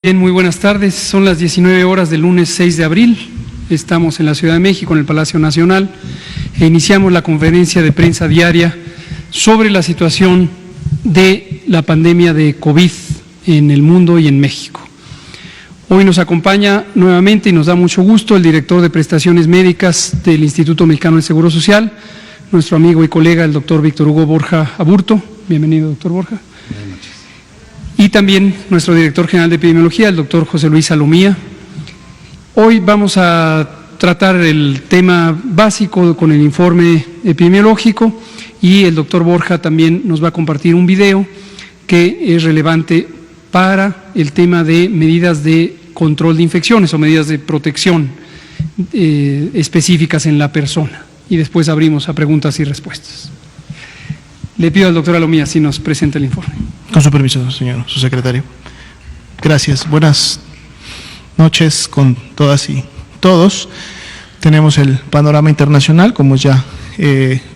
Bien, muy buenas tardes. Son las 19 horas del lunes 6 de abril. Estamos en la Ciudad de México, en el Palacio Nacional, e iniciamos la conferencia de prensa diaria sobre la situación de la pandemia de COVID en el mundo y en México. Hoy nos acompaña nuevamente y nos da mucho gusto el director de prestaciones médicas del Instituto Mexicano del Seguro Social, nuestro amigo y colega, el doctor Víctor Hugo Borja Aburto. Bienvenido, doctor Borja. Buenas noches. Y también nuestro director general de epidemiología, el doctor José Luis Salomía. Hoy vamos a tratar el tema básico con el informe epidemiológico y el doctor Borja también nos va a compartir un video que es relevante para el tema de medidas de control de infecciones o medidas de protección específicas en la persona. Y después abrimos a preguntas y respuestas. Le pido al doctor Salomía si nos presenta el informe. Con su permiso, señor subsecretario. Gracias. Buenas noches con todas y todos. Tenemos el panorama internacional, como es ya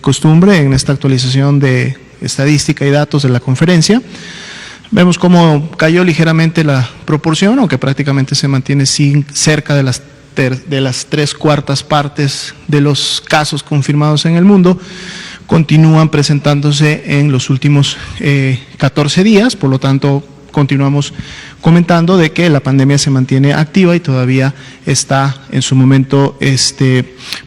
costumbre en esta actualización de estadística y datos de la conferencia. Vemos cómo cayó ligeramente la proporción, aunque prácticamente se mantiene cerca de las 3/4 partes de los casos confirmados en el mundo. Continúan presentándose en los últimos 14 días, por lo tanto continuamos comentando de que la pandemia se mantiene activa y todavía está en su momento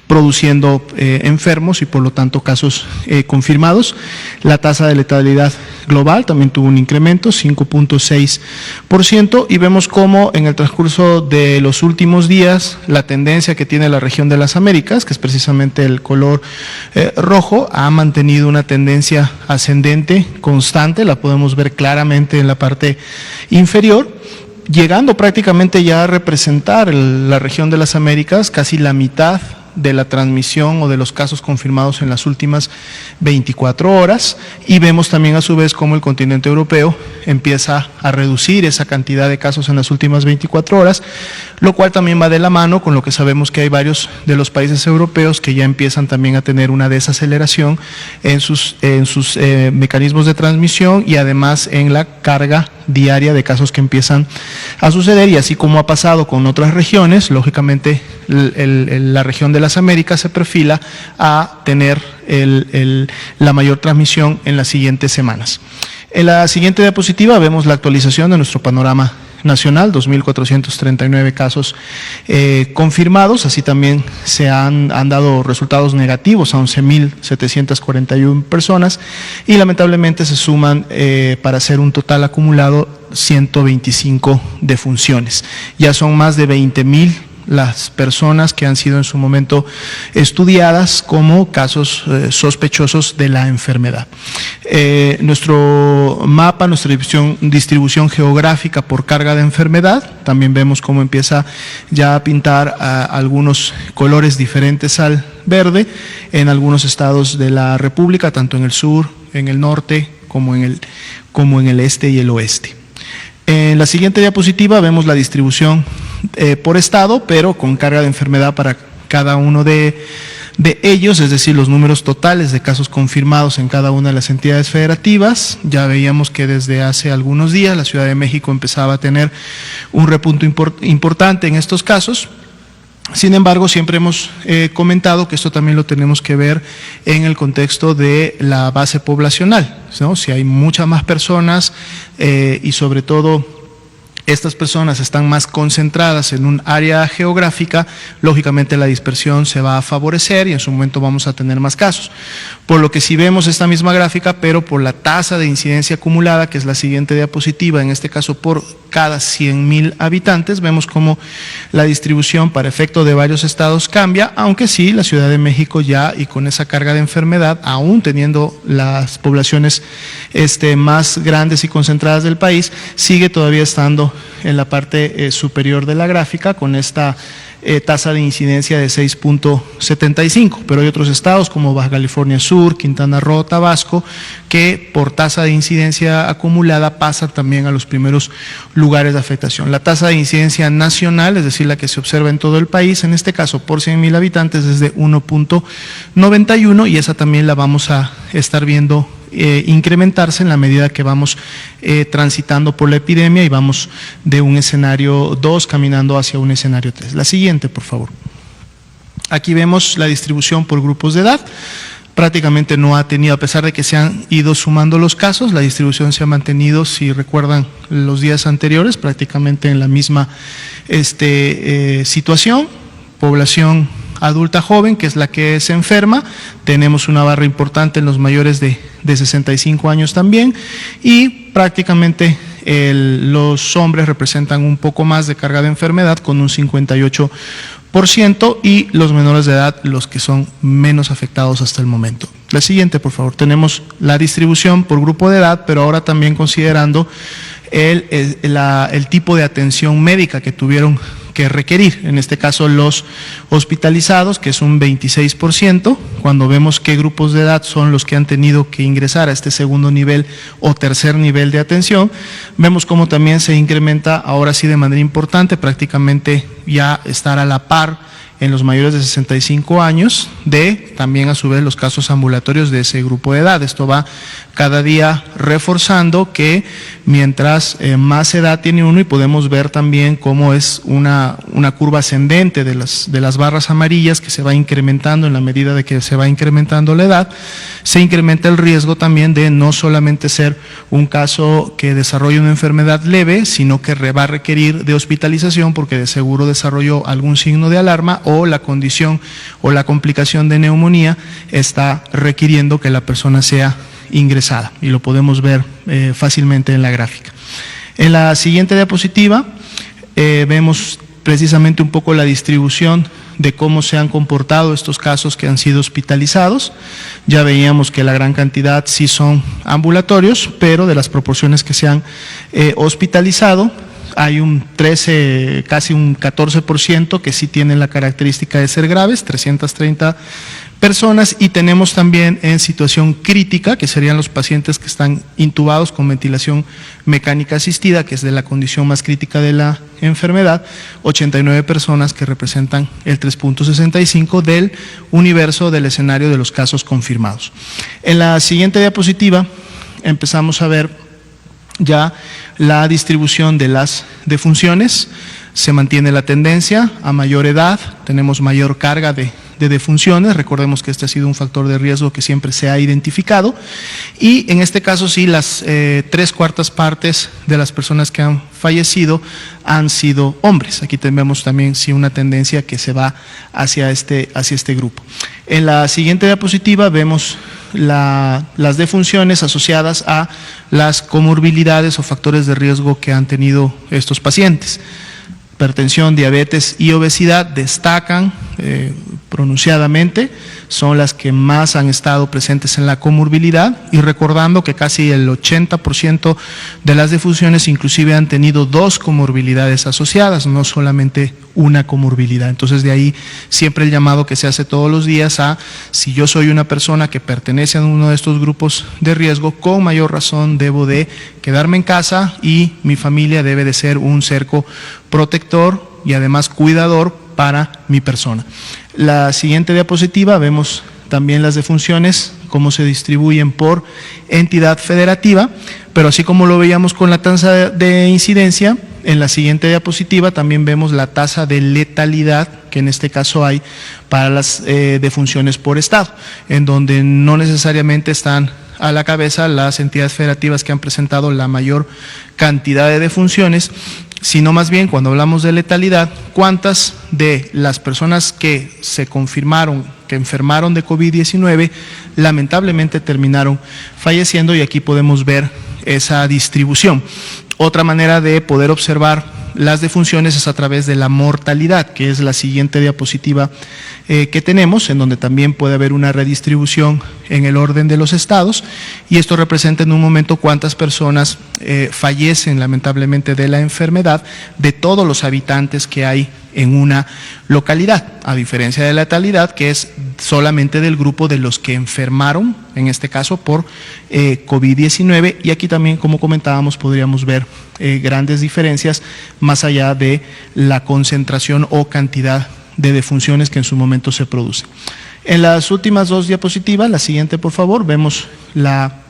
produciendo enfermos y por lo tanto casos confirmados. La tasa de letalidad global también tuvo un incremento, 5.6%, y vemos cómo en el transcurso de los últimos días la tendencia que tiene la región de las Américas, que es precisamente el color rojo, ha mantenido una tendencia ascendente constante, la podemos ver claramente en la parte inferior, llegando prácticamente ya a representar la región de las Américas casi la mitad de la transmisión o de los casos confirmados en las últimas 24 horas, y vemos también a su vez cómo el continente europeo empieza a reducir esa cantidad de casos en las últimas 24 horas, lo cual también va de la mano con lo que sabemos que hay varios de los países europeos que ya empiezan también a tener una desaceleración en sus mecanismos de transmisión y además en la carga diaria de casos que empiezan a suceder, y así como ha pasado con otras regiones, lógicamente la región de las Américas se perfila a tener la mayor transmisión en las siguientes semanas. En la siguiente diapositiva vemos la actualización de nuestro panorama nacional, 2.439 casos confirmados, así también se han dado resultados negativos a 11.741 personas y lamentablemente se suman para hacer un total acumulado 125 defunciones. Ya son más de 20.000 las personas que han sido en su momento estudiadas como casos sospechosos de la enfermedad. Nuestro mapa, nuestra distribución geográfica por carga de enfermedad, también vemos cómo empieza ya a pintar algunos colores diferentes al verde en algunos estados de la República, tanto en el sur, en el norte, como en el este y el oeste. En la siguiente diapositiva vemos la distribución por estado, pero con carga de enfermedad para cada uno de ellos, es decir, los números totales de casos confirmados en cada una de las entidades federativas. Ya veíamos que desde hace algunos días la Ciudad de México empezaba a tener un repunto importante en estos casos. Sin embargo, siempre hemos comentado que esto también lo tenemos que ver en el contexto de la base poblacional, ¿no? Si hay muchas más personas y sobre todo estas personas están más concentradas en un área geográfica, lógicamente la dispersión se va a favorecer y en su momento vamos a tener más casos. Por lo que si vemos esta misma gráfica, pero por la tasa de incidencia acumulada, que es la siguiente diapositiva, en este caso por cada 100.000 habitantes, vemos cómo la distribución para efecto de varios estados cambia, aunque sí, la Ciudad de México ya y con esa carga de enfermedad, aún teniendo las poblaciones más grandes y concentradas del país, sigue todavía estando en la parte superior de la gráfica con esta tasa de incidencia de 6.75, pero hay otros estados como Baja California Sur, Quintana Roo, Tabasco, que por tasa de incidencia acumulada pasa también a los primeros lugares de afectación. La tasa de incidencia nacional, es decir, la que se observa en todo el país, en este caso por 100.000 habitantes es de 1.91 y esa también la vamos a estar viendo incrementarse en la medida que vamos transitando por la epidemia y vamos de un escenario 2 caminando hacia un escenario 3. La siguiente, por favor. Aquí vemos la distribución por grupos de edad. Prácticamente no ha tenido, a pesar de que se han ido sumando los casos, la distribución se ha mantenido, si recuerdan los días anteriores, prácticamente en la misma situación. Población adulta joven, que es la que se enferma, tenemos una barra importante en los mayores de 65 años también, y prácticamente los hombres representan un poco más de carga de enfermedad con un 58%, y los menores de edad los que son menos afectados hasta el momento. La siguiente, por favor. Tenemos la distribución por grupo de edad, pero ahora también considerando el tipo de atención médica que tuvieron que requerir, en este caso los hospitalizados, que es un 26%, cuando vemos qué grupos de edad son los que han tenido que ingresar a este segundo nivel o tercer nivel de atención, vemos cómo también se incrementa ahora sí de manera importante, prácticamente ya estar a la par en los mayores de 65 años, de también a su vez los casos ambulatorios de ese grupo de edad. Esto va cada día reforzando que mientras más edad tiene uno, y podemos ver también cómo es una curva ascendente de las barras amarillas que se va incrementando en la medida de que se va incrementando la edad, se incrementa el riesgo también de no solamente ser un caso que desarrolle una enfermedad leve, sino que va a requerir de hospitalización porque de seguro desarrolló algún signo de alarma o la condición o la complicación de neumonía está requiriendo que la persona sea ingresada, y lo podemos ver fácilmente en la gráfica. En la siguiente diapositiva vemos precisamente un poco la distribución de cómo se han comportado estos casos que han sido hospitalizados. Ya veíamos que la gran cantidad sí son ambulatorios, pero de las proporciones que se han hospitalizado, hay un 13, casi un 14% que sí tienen la característica de ser graves, 330 personas, y tenemos también en situación crítica, que serían los pacientes que están intubados con ventilación mecánica asistida, que es de la condición más crítica de la enfermedad, 89 personas que representan el 3.65 del universo del escenario de los casos confirmados. En la siguiente diapositiva empezamos a ver ya la distribución de las defunciones. Se mantiene la tendencia a mayor edad, tenemos mayor carga de defunciones. Recordemos que este ha sido un factor de riesgo que siempre se ha identificado, y en este caso sí, las 3/4 partes de las personas que han fallecido han sido hombres. Aquí tenemos también sí una tendencia que se va hacia este grupo. En la siguiente diapositiva vemos las defunciones asociadas a las comorbilidades o factores de riesgo que han tenido estos pacientes. Hipertensión, diabetes y obesidad destacan pronunciadamente, son las que más han estado presentes en la comorbilidad, y recordando que casi el 80% de las defunciones inclusive han tenido 2 comorbilidades asociadas, no solamente una comorbilidad. Entonces de ahí siempre el llamado que se hace todos los días a, si yo soy una persona que pertenece a uno de estos grupos de riesgo, con mayor razón debo de quedarme en casa, y mi familia debe de ser un cerco protector y además cuidador para mi persona. La siguiente diapositiva vemos también las defunciones, cómo se distribuyen por entidad federativa, pero así como lo veíamos con la tasa de incidencia, en la siguiente diapositiva también vemos la tasa de letalidad que en este caso hay para las defunciones por estado, en donde no necesariamente están a la cabeza las entidades federativas que han presentado la mayor cantidad de defunciones, sino más bien, cuando hablamos de letalidad, cuántas de las personas que se confirmaron que enfermaron de COVID-19 lamentablemente terminaron falleciendo, y aquí podemos ver esa distribución. Otra manera de poder observar las defunciones es a través de la mortalidad, que es la siguiente diapositiva que tenemos, en donde también puede haber una redistribución en el orden de los estados, y esto representa en un momento cuántas personas fallecen lamentablemente de la enfermedad de todos los habitantes que hay en una localidad, a diferencia de la letalidad, que es solamente del grupo de los que enfermaron, en este caso por COVID-19, y aquí también, como comentábamos, podríamos ver grandes diferencias más allá de la concentración o cantidad de defunciones que en su momento se producen. En las últimas 2 diapositivas, la siguiente por favor, vemos la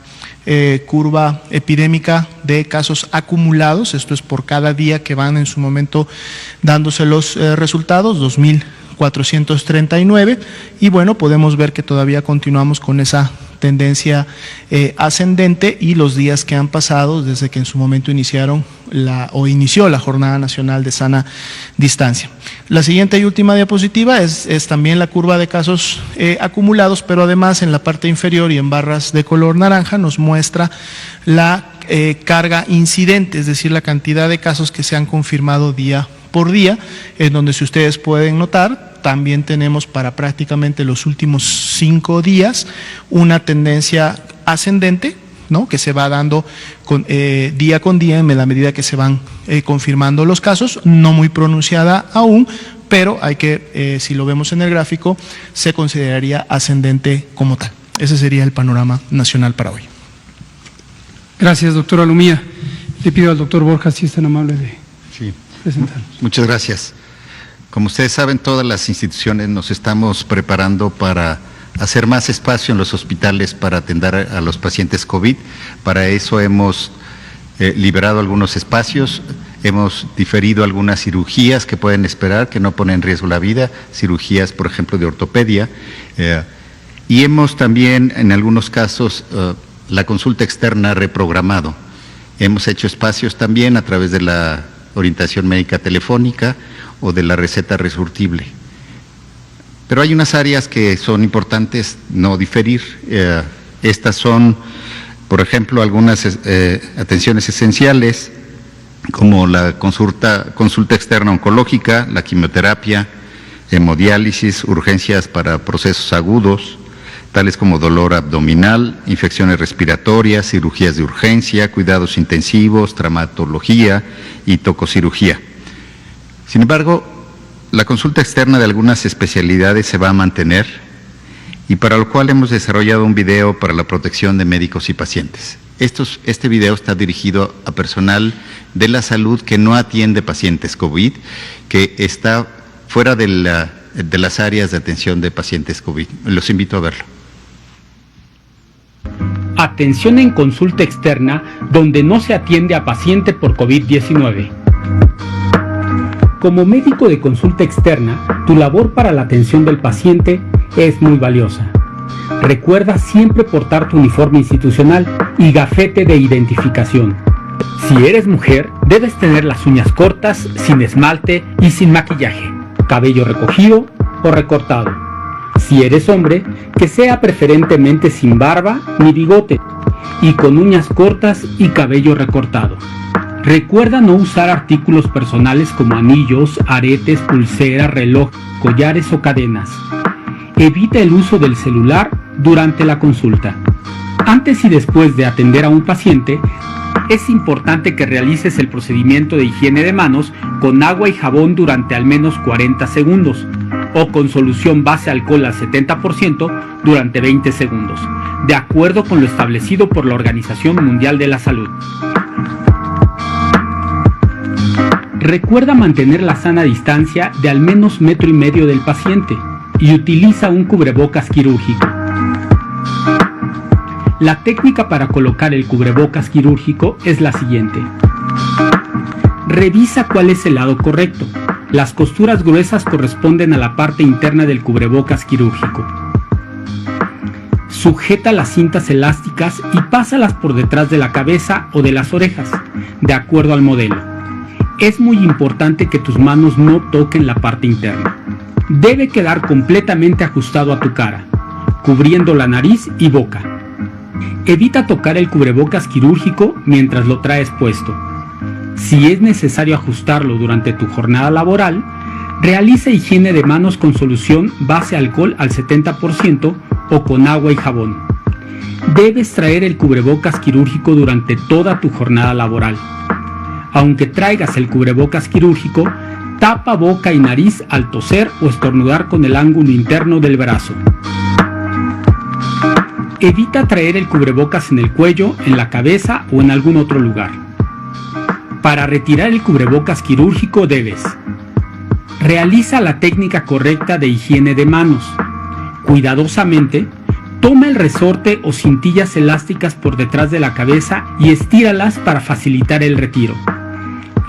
curva epidémica de casos acumulados, esto es por cada día que van en su momento dándose los resultados, 2.439, y bueno, podemos ver que todavía continuamos con esa tendencia ascendente, y los días que han pasado desde que en su momento inició la Jornada Nacional de Sana Distancia. La siguiente y última diapositiva es también la curva de casos acumulados, pero además en la parte inferior y en barras de color naranja nos muestra la carga incidente, es decir, la cantidad de casos que se han confirmado día por día, en donde, si ustedes pueden notar, también tenemos para prácticamente los últimos 5 días una tendencia ascendente, ¿no?, que se va dando día con día en la medida que se van confirmando los casos, no muy pronunciada aún, pero hay que, si lo vemos en el gráfico, se consideraría ascendente como tal. Ese sería el panorama nacional para hoy. Gracias, doctor Alumía. Le pido al doctor Borja si es tan amable de presentarnos. Muchas gracias. Como ustedes saben, todas las instituciones nos estamos preparando para hacer más espacio en los hospitales para atender a los pacientes COVID. Para eso hemos liberado algunos espacios, hemos diferido algunas cirugías que pueden esperar, que no ponen en riesgo la vida, cirugías, por ejemplo, de ortopedia, y hemos también, en algunos casos, la consulta externa reprogramado. Hemos hecho espacios también a través de la orientación médica telefónica o de la receta resurtible. Pero hay unas áreas que son importantes no diferir. Estas son, por ejemplo, algunas atenciones esenciales, como la consulta externa oncológica, la quimioterapia, hemodiálisis, urgencias para procesos agudos, tales como dolor abdominal, infecciones respiratorias, cirugías de urgencia, cuidados intensivos, traumatología y tococirugía. Sin embargo, la consulta externa de algunas especialidades se va a mantener, y para lo cual hemos desarrollado un video para la protección de médicos y pacientes. Este video está dirigido a personal de la salud que no atiende pacientes COVID, que está fuera de las áreas de atención de pacientes COVID. Los invito a verlo. Atención en consulta externa donde no se atiende a paciente por COVID-19. Como médico de consulta externa, tu labor para la atención del paciente es muy valiosa. Recuerda siempre portar tu uniforme institucional y gafete de identificación. Si eres mujer, debes tener las uñas cortas, sin esmalte y sin maquillaje, cabello recogido o recortado. Si eres hombre, que sea preferentemente sin barba ni bigote y con uñas cortas y cabello recortado. Recuerda no usar artículos personales como anillos, aretes, pulseras, reloj, collares o cadenas. Evita el uso del celular durante la consulta. Antes y después de atender a un paciente, es importante que realices el procedimiento de higiene de manos con agua y jabón durante al menos 40 segundos o con solución base alcohol al 70% durante 20 segundos, de acuerdo con lo establecido por la Organización Mundial de la Salud. Recuerda mantener la sana distancia de al menos 1,5 metros del paciente y utiliza un cubrebocas quirúrgico. La técnica para colocar el cubrebocas quirúrgico es la siguiente. Revisa cuál es el lado correcto. Las costuras gruesas corresponden a la parte interna del cubrebocas quirúrgico. Sujeta las cintas elásticas y pásalas por detrás de la cabeza o de las orejas, de acuerdo al modelo. Es muy importante que tus manos no toquen la parte interna. Debe quedar completamente ajustado a tu cara, cubriendo la nariz y boca. Evita tocar el cubrebocas quirúrgico mientras lo traes puesto. Si es necesario ajustarlo durante tu jornada laboral, realiza higiene de manos con solución base alcohol al 70% o con agua y jabón. Debes traer el cubrebocas quirúrgico durante toda tu jornada laboral. Aunque traigas el cubrebocas quirúrgico, tapa boca y nariz al toser o estornudar con el ángulo interno del brazo. Evita traer el cubrebocas en el cuello, en la cabeza o en algún otro lugar. Para retirar el cubrebocas quirúrgico debes: realiza la técnica correcta de higiene de manos. Cuidadosamente, Toma el resorte o cintillas elásticas por detrás de la cabeza y estíralas para facilitar el retiro.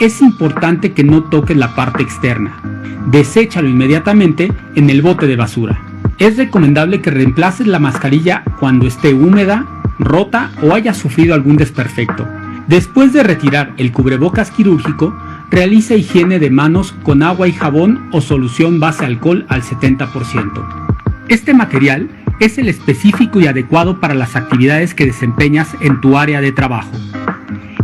Es importante que no toques la parte externa. Deséchalo inmediatamente en el bote de basura. Es recomendable que reemplaces la mascarilla cuando esté húmeda, rota o haya sufrido algún desperfecto. Después de retirar el cubrebocas quirúrgico, realiza higiene de manos con agua y jabón o solución base alcohol al 70%. Este material es el específico y adecuado para las actividades que desempeñas en tu área de trabajo.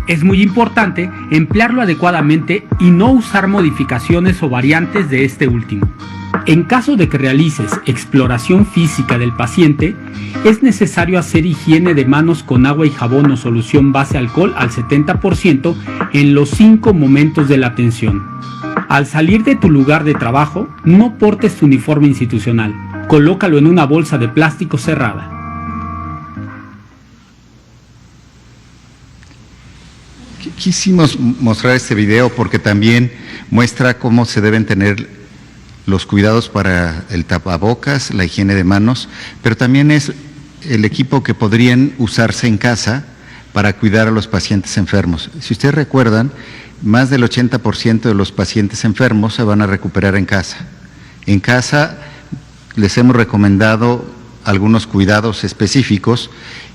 Es muy importante emplearlo adecuadamente y no usar modificaciones o variantes de este último. En caso de que realices exploración física del paciente, es necesario hacer higiene de manos con agua y jabón o solución base alcohol al 70% en los 5 momentos de la atención. Al salir de tu lugar de trabajo, no portes tu uniforme institucional. Colócalo en una bolsa de plástico cerrada. Quisimos mostrar este video porque también muestra cómo se deben tener los cuidados para el tapabocas, la higiene de manos, pero también es el equipo que podrían usarse en casa para cuidar a los pacientes enfermos. Si ustedes recuerdan, más del 80% de los pacientes enfermos se van a recuperar en casa. En casa les hemos recomendado algunos cuidados específicos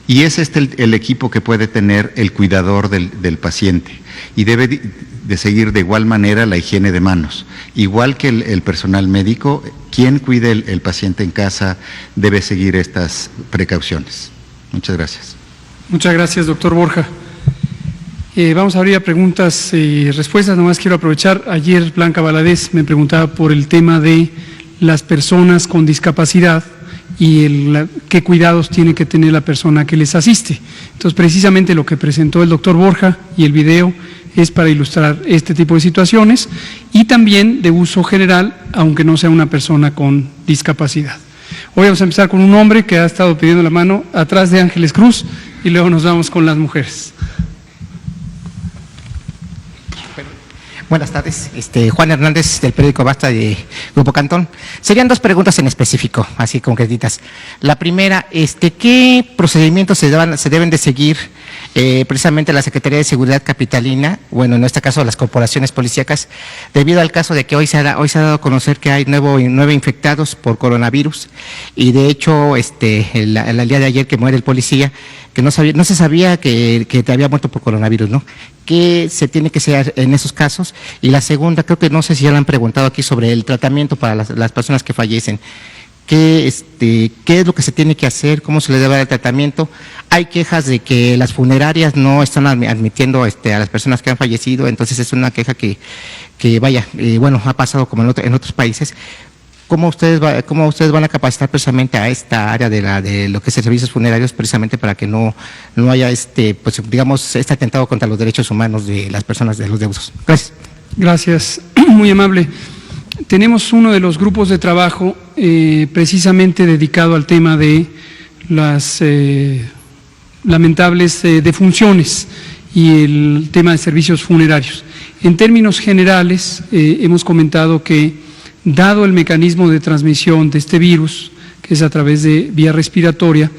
y es el equipo que puede tener el cuidador del paciente y debe de seguir de igual manera la higiene de manos. Igual que el personal médico, quien cuide el paciente en casa debe seguir estas precauciones. Muchas gracias. Muchas gracias, doctor Borja. Vamos a abrir a preguntas y respuestas. Nomás quiero aprovechar, ayer Blanca Valadez me preguntaba por el tema de las personas con discapacidad y qué cuidados tiene que tener la persona que les asiste. Entonces, precisamente lo que presentó el doctor Borja y el video es para ilustrar este tipo de situaciones y también de uso general, aunque no sea una persona con discapacidad. Hoy vamos a empezar con un hombre que ha estado pidiendo la mano atrás de Ángeles Cruz y luego nos vamos con las mujeres. Buenas tardes, Juan Hernández del periódico Basta de Grupo Cantón. Serían 2 preguntas en específico, así concretitas. La primera, ¿qué procedimientos se deben de seguir precisamente la Secretaría de Seguridad Capitalina, bueno, en este caso las corporaciones policíacas, debido al caso de que hoy se ha dado a conocer que hay 9 infectados por coronavirus y de hecho el día de ayer que muere el policía, que no se sabía que te había muerto por coronavirus, ¿no? ¿Qué se tiene que hacer en esos casos? Y la segunda, creo que no sé si ya le han preguntado aquí sobre el tratamiento para las personas que fallecen. ¿Qué es lo que se tiene que hacer? ¿Cómo se le debe dar el tratamiento? Hay quejas de que las funerarias no están admitiendo a las personas que han fallecido, entonces es una queja que bueno, ha pasado como en otros países. ¿Cómo ustedes van a capacitar precisamente a esta área de lo que es servicios funerarios precisamente para que no haya pues digamos este atentado contra los derechos humanos de las personas, de los deudos? Gracias. Gracias, muy amable. Tenemos uno de los grupos de trabajo precisamente dedicado al tema de las lamentables defunciones y el tema de servicios funerarios. En términos generales, hemos comentado que dado el mecanismo de transmisión de este virus, que es a través de vía respiratoria,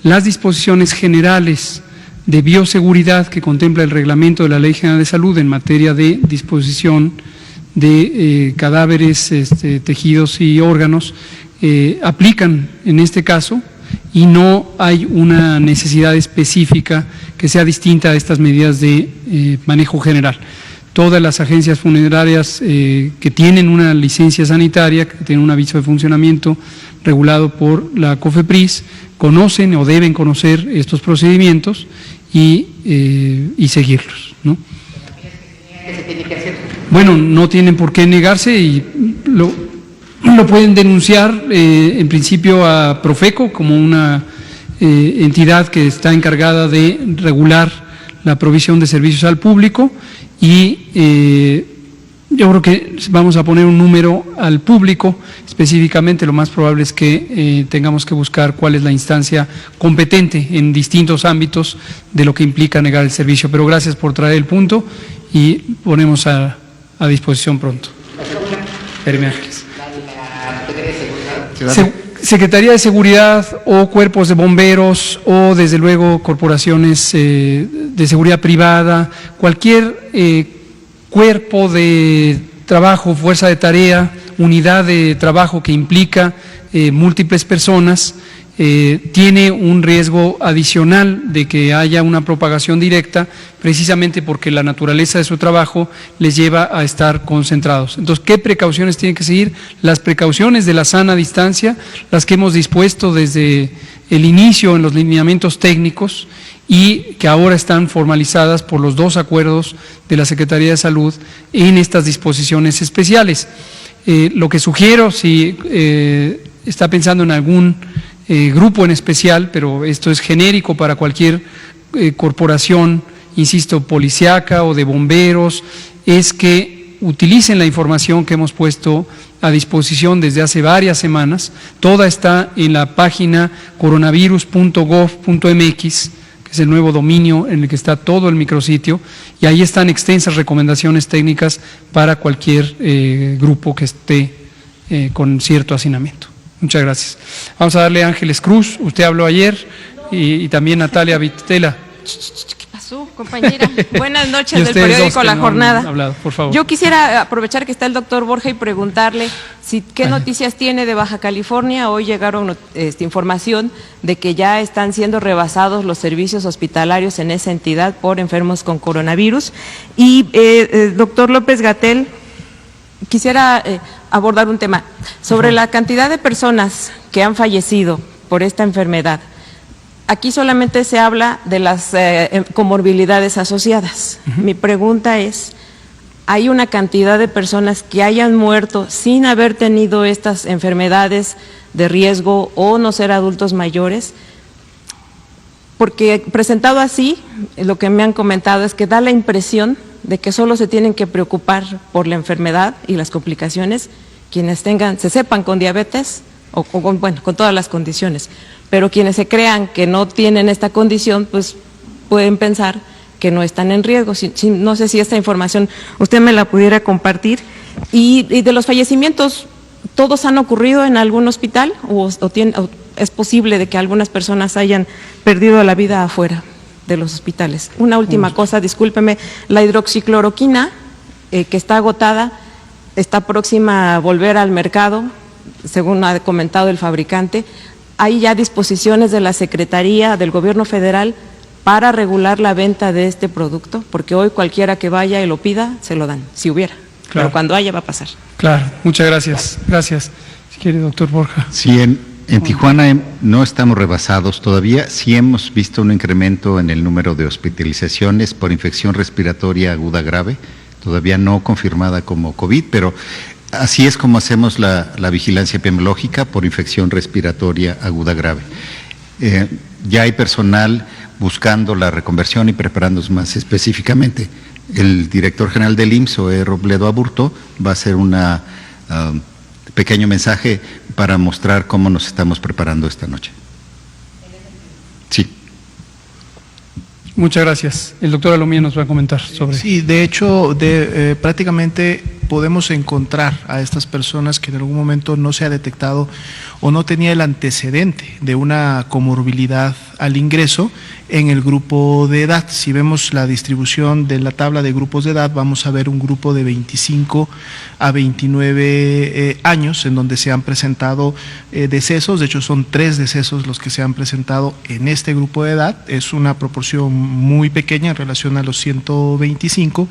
las disposiciones generales de bioseguridad que contempla el reglamento de la Ley General de Salud en materia de disposición de cadáveres, tejidos y órganos, aplican en este caso y no hay una necesidad específica que sea distinta a estas medidas de manejo general. Todas las agencias funerarias que tienen una licencia sanitaria, que tienen un aviso de funcionamiento regulado por la COFEPRIS, conocen o deben conocer estos procedimientos y seguirlos, ¿no? ¿Qué se tiene que hacer? Bueno, no tienen por qué negarse y lo pueden denunciar en principio a Profeco como una entidad que está encargada de regular la provisión de servicios al público y yo creo que vamos a poner un número al público, específicamente lo más probable es que tengamos que buscar cuál es la instancia competente en distintos ámbitos de lo que implica negar el servicio, pero gracias por traer el punto y ponemos a disposición pronto. Secretaría de Seguridad o cuerpos de bomberos o desde luego corporaciones de seguridad privada, cualquier cuerpo de trabajo, fuerza de tarea, unidad de trabajo que implica múltiples personas, tiene un riesgo adicional de que haya una propagación directa, precisamente porque la naturaleza de su trabajo les lleva a estar concentrados. Entonces, ¿qué precauciones tienen que seguir? Las precauciones de la sana distancia, las que hemos dispuesto desde el inicio en los lineamientos técnicos y que ahora están formalizadas por los 2 acuerdos de la Secretaría de Salud en estas disposiciones especiales. Lo que sugiero, si está pensando en algún grupo en especial, pero esto es genérico para cualquier corporación, insisto, policíaca o de bomberos, es que utilicen la información que hemos puesto a disposición desde hace varias semanas. Toda está en la página coronavirus.gov.mx, que es el nuevo dominio en el que está todo el micrositio, y ahí están extensas recomendaciones técnicas para cualquier grupo que esté con cierto hacinamiento. Muchas gracias. Vamos a darle a Ángeles Cruz, usted habló ayer, y también Natalia Vitela. ¿Qué pasó, compañera? Buenas noches del periódico La Jornada. Hablado, por favor. Yo quisiera aprovechar que está el doctor Borja y preguntarle qué noticias tiene de Baja California. Hoy llegaron información de que ya están siendo rebasados los servicios hospitalarios en esa entidad por enfermos con coronavirus. Y doctor López-Gatell, quisiera abordar un tema sobre la cantidad de personas que han fallecido por esta enfermedad. Aquí solamente se habla de las comorbilidades asociadas. Mi pregunta es, ¿hay una cantidad de personas que hayan muerto sin haber tenido estas enfermedades de riesgo o no ser adultos mayores? Porque presentado así, lo que me han comentado es que da la impresión de que solo se tienen que preocupar por la enfermedad y las complicaciones quienes se sepan con diabetes o con todas las condiciones, pero quienes se crean que no tienen esta condición, pues pueden pensar que no están en riesgo. No sé si esta información usted me la pudiera compartir. Y de los fallecimientos, ¿todos han ocurrido en algún hospital o es posible de que algunas personas hayan perdido la vida afuera de los hospitales? Una última cosa, discúlpeme, la hidroxicloroquina que está agotada, está próxima a volver al mercado, según ha comentado el fabricante. ¿Hay ya disposiciones de la Secretaría del Gobierno Federal para regular la venta de este producto? Porque hoy cualquiera que vaya y lo pida, se lo dan, si hubiera. Claro. Pero cuando haya va a pasar. Claro, muchas gracias. Gracias. Si quiere, doctor Borja. Sí, en Tijuana no estamos rebasados todavía. Sí hemos visto un incremento en el número de hospitalizaciones por infección respiratoria aguda grave, todavía no confirmada como COVID, pero así es como hacemos la vigilancia epidemiológica por infección respiratoria aguda grave. Ya hay personal buscando la reconversión y preparándose más específicamente. El director general del IMSS, Zoé Robledo Aburto, va a hacer un pequeño mensaje para mostrar cómo nos estamos preparando esta noche. Sí. Muchas gracias. El doctor Alomía nos va a comentar sobre… Sí, de hecho, prácticamente podemos encontrar a estas personas que en algún momento no se ha detectado o no tenía el antecedente de una comorbilidad al ingreso en el grupo de edad. Si vemos la distribución de la tabla de grupos de edad, vamos a ver un grupo de 25 a 29 años en donde se han presentado decesos. De hecho, son 3 decesos los que se han presentado en este grupo de edad. Es una proporción muy pequeña en relación a los 125.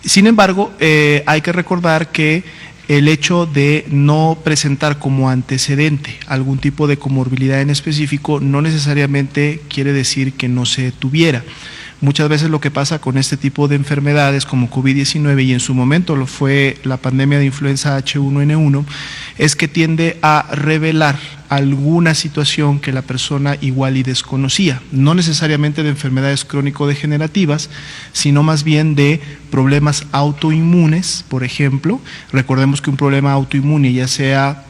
Sin embargo, hay que recordar que el hecho de no presentar como antecedente algún tipo de comorbilidad en específico no necesariamente quiere decir que no se tuviera. Muchas veces lo que pasa con este tipo de enfermedades como COVID-19 y en su momento lo fue la pandemia de influenza H1N1 es que tiende a revelar alguna situación que la persona igual y desconocía, no necesariamente de enfermedades crónico-degenerativas, sino más bien de problemas autoinmunes, por ejemplo. Recordemos que un problema autoinmune, ya sea